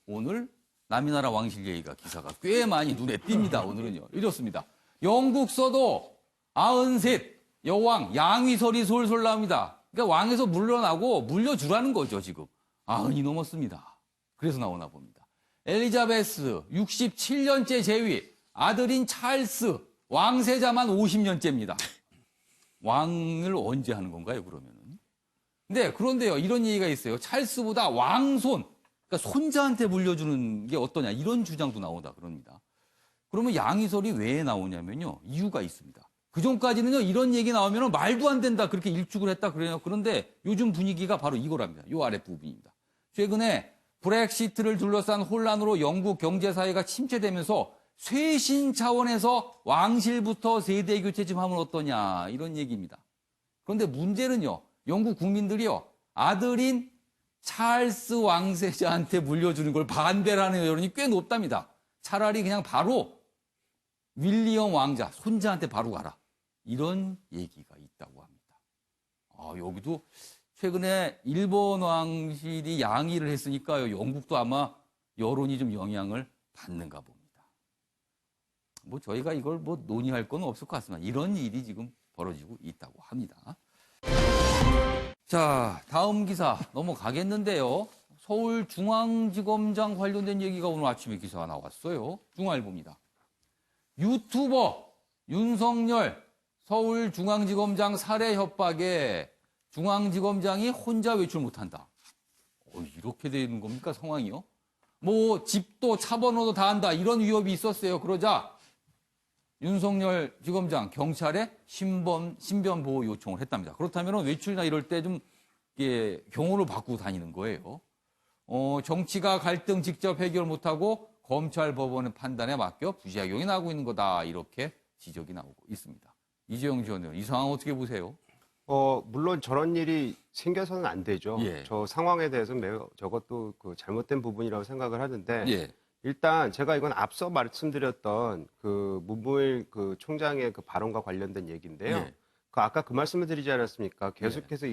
오늘 남이나라 왕실 얘기가 기사가 꽤 많이 눈에 띕니다. 오늘은요. 이렇습니다. 영국 서도 93 여왕 양위설이 솔솔 나옵니다. 그러니까 왕에서 물러나고 물려주라는 거죠, 지금. 90이 넘었습니다. 그래서 나오나 봅니다. 엘리자베스 67년째 재위, 아들인 찰스 왕세자만 50년째입니다. 왕을 언제 하는 건가요, 그러면은? 근데 그런데요, 이런 얘기가 있어요. 찰스보다 왕손, 그러니까 손자한테 물려주는 게 어떠냐, 이런 주장도 나오다 그럽니다. 그러면 양위설이 왜 나오냐면요, 이유가 있습니다. 그 전까지는요, 이런 얘기 나오면 말도 안 된다, 그렇게 일축을 했다 그래요. 그런데 요즘 분위기가 바로 이거랍니다. 요 아랫부분입니다. 최근에 브렉시트를 둘러싼 혼란으로 영국 경제사회가 침체되면서 쇄신 차원에서 왕실부터 세대 교체 좀 하면 어떠냐, 이런 얘기입니다. 그런데 문제는요, 영국 국민들이요, 아들인 찰스 왕세자한테 물려주는 걸 반대라는 여론이 꽤 높답니다. 차라리 그냥 바로 윌리엄 왕자, 손자한테 바로 가라. 이런 얘기가 있다고 합니다. 여기도 최근에 일본 왕실이 양위를 했으니까요, 영국도 아마 여론이 좀 영향을 받는가 봅니다. 뭐 저희가 이걸 뭐 논의할 건 없을 것 같습니다. 이런 일이 지금 벌어지고 있다고 합니다. 자, 다음 기사 넘어가겠는데요. 서울중앙지검장 관련된 얘기가 오늘 아침에 기사가 나왔어요. 중앙일보입니다. 유튜버 윤석열 서울중앙지검장 살해 협박에 중앙지검장이 혼자 외출 못한다. 이렇게 되는 겁니까, 상황이요? 뭐 집도 차 번호도 다 한다, 이런 위협이 있었어요. 그러자 윤석열 지검장 경찰에 신변 보호 요청을 했답니다. 그렇다면 외출이나 이럴 때 좀 경호를 받고 다니는 거예요. 정치가 갈등 직접 해결 못하고 검찰 법원의 판단에 맡겨 부작용이 나고 있는 거다, 이렇게 지적이 나오고 있습니다. 이재용 전 의원, 이 상황 어떻게 보세요? 물론 저런 일이 생겨서는 안 되죠. 예. 저 상황에 대해서 매우 저것도 그 잘못된 부분이라고 생각을 하는데 예. 일단 제가 이건 앞서 말씀드렸던 그 문무일 그 총장의 그 발언과 관련된 얘기인데요. 예. 그 아까 그 말씀을 드리지 않았습니까? 계속해서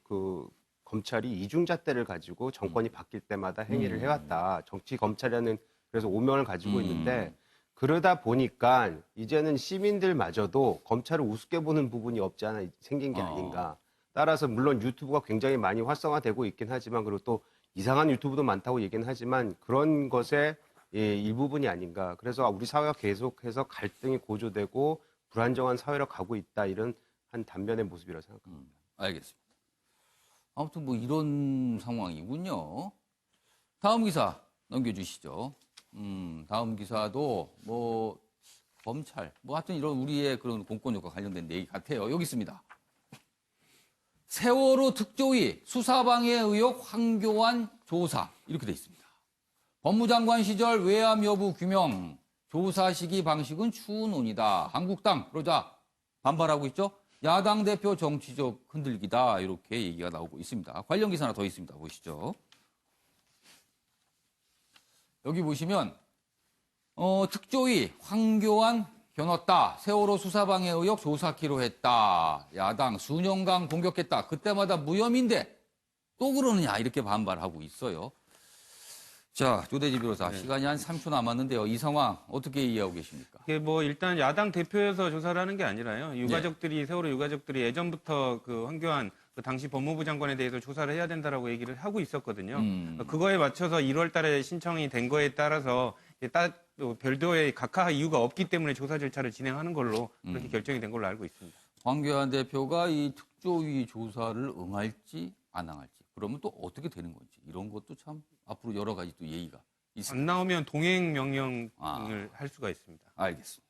그 검찰이 이중잣대를 가지고 정권이 바뀔 때마다 행위를 해왔다. 정치 검찰이라는 그래서 오명을 가지고 있는데 그러다 보니까 이제는 시민들마저도 검찰을 우습게 보는 부분이 없지 않아 생긴 게 아닌가. 따라서 물론 유튜브가 굉장히 많이 활성화되고 있긴 하지만 그리고 또 이상한 유튜브도 많다고 얘기는 하지만 그런 것의 일부분이 아닌가. 그래서 우리 사회가 계속해서 갈등이 고조되고 불안정한 사회로 가고 있다. 이런 한 단면의 모습이라고 생각합니다. 알겠습니다. 아무튼 뭐 이런 상황이군요. 다음 기사 넘겨주시죠. 다음 기사도 뭐 검찰, 뭐 하여튼 이런 우리의 그런 공권력과 관련된 얘기 같아요. 여기 있습니다. 세월호 특조위 수사방해 의혹 황교안 조사, 이렇게 돼 있습니다. 법무장관 시절 외압 여부 규명, 조사 시기 방식은 추운온이다. 한국당 그러자 반발하고 있죠. 야당 대표 정치적 흔들기다, 이렇게 얘기가 나오고 있습니다. 관련 기사 하나 더 있습니다. 보시죠. 여기 보시면 특조위 황교안 겨눴다. 세월호 수사방해 의혹 조사키로 했다. 야당 수년간 공격했다. 그때마다 무혐의인데 또 그러느냐, 이렇게 반발하고 있어요. 자, 조대지 변호사, 시간이 한 3초 남았는데요. 이 상황 어떻게 이해하고 계십니까? 이게 뭐 일단 야당 대표에서 조사를 하는 게 아니라요. 유가족들이 세월호 유가족들이 예전부터 그 황교안 그 당시 법무부 장관에 대해서 조사를 해야 된다라고 얘기를 하고 있었거든요. 그거에 맞춰서 1월 달에 신청이 된 거에 따라서 별도의 각하 이유가 없기 때문에 조사 절차를 진행하는 걸로 그렇게 결정이 된 걸로 알고 있습니다. 황교안 대표가 이 특조위 조사를 응할지 안 응할지, 그러면 또 어떻게 되는 건지, 이런 것도 참 앞으로 여러 가지 또 얘기가 있습니다. 안 나오면 동행 명령을 할 수가 있습니다. 알겠습니다.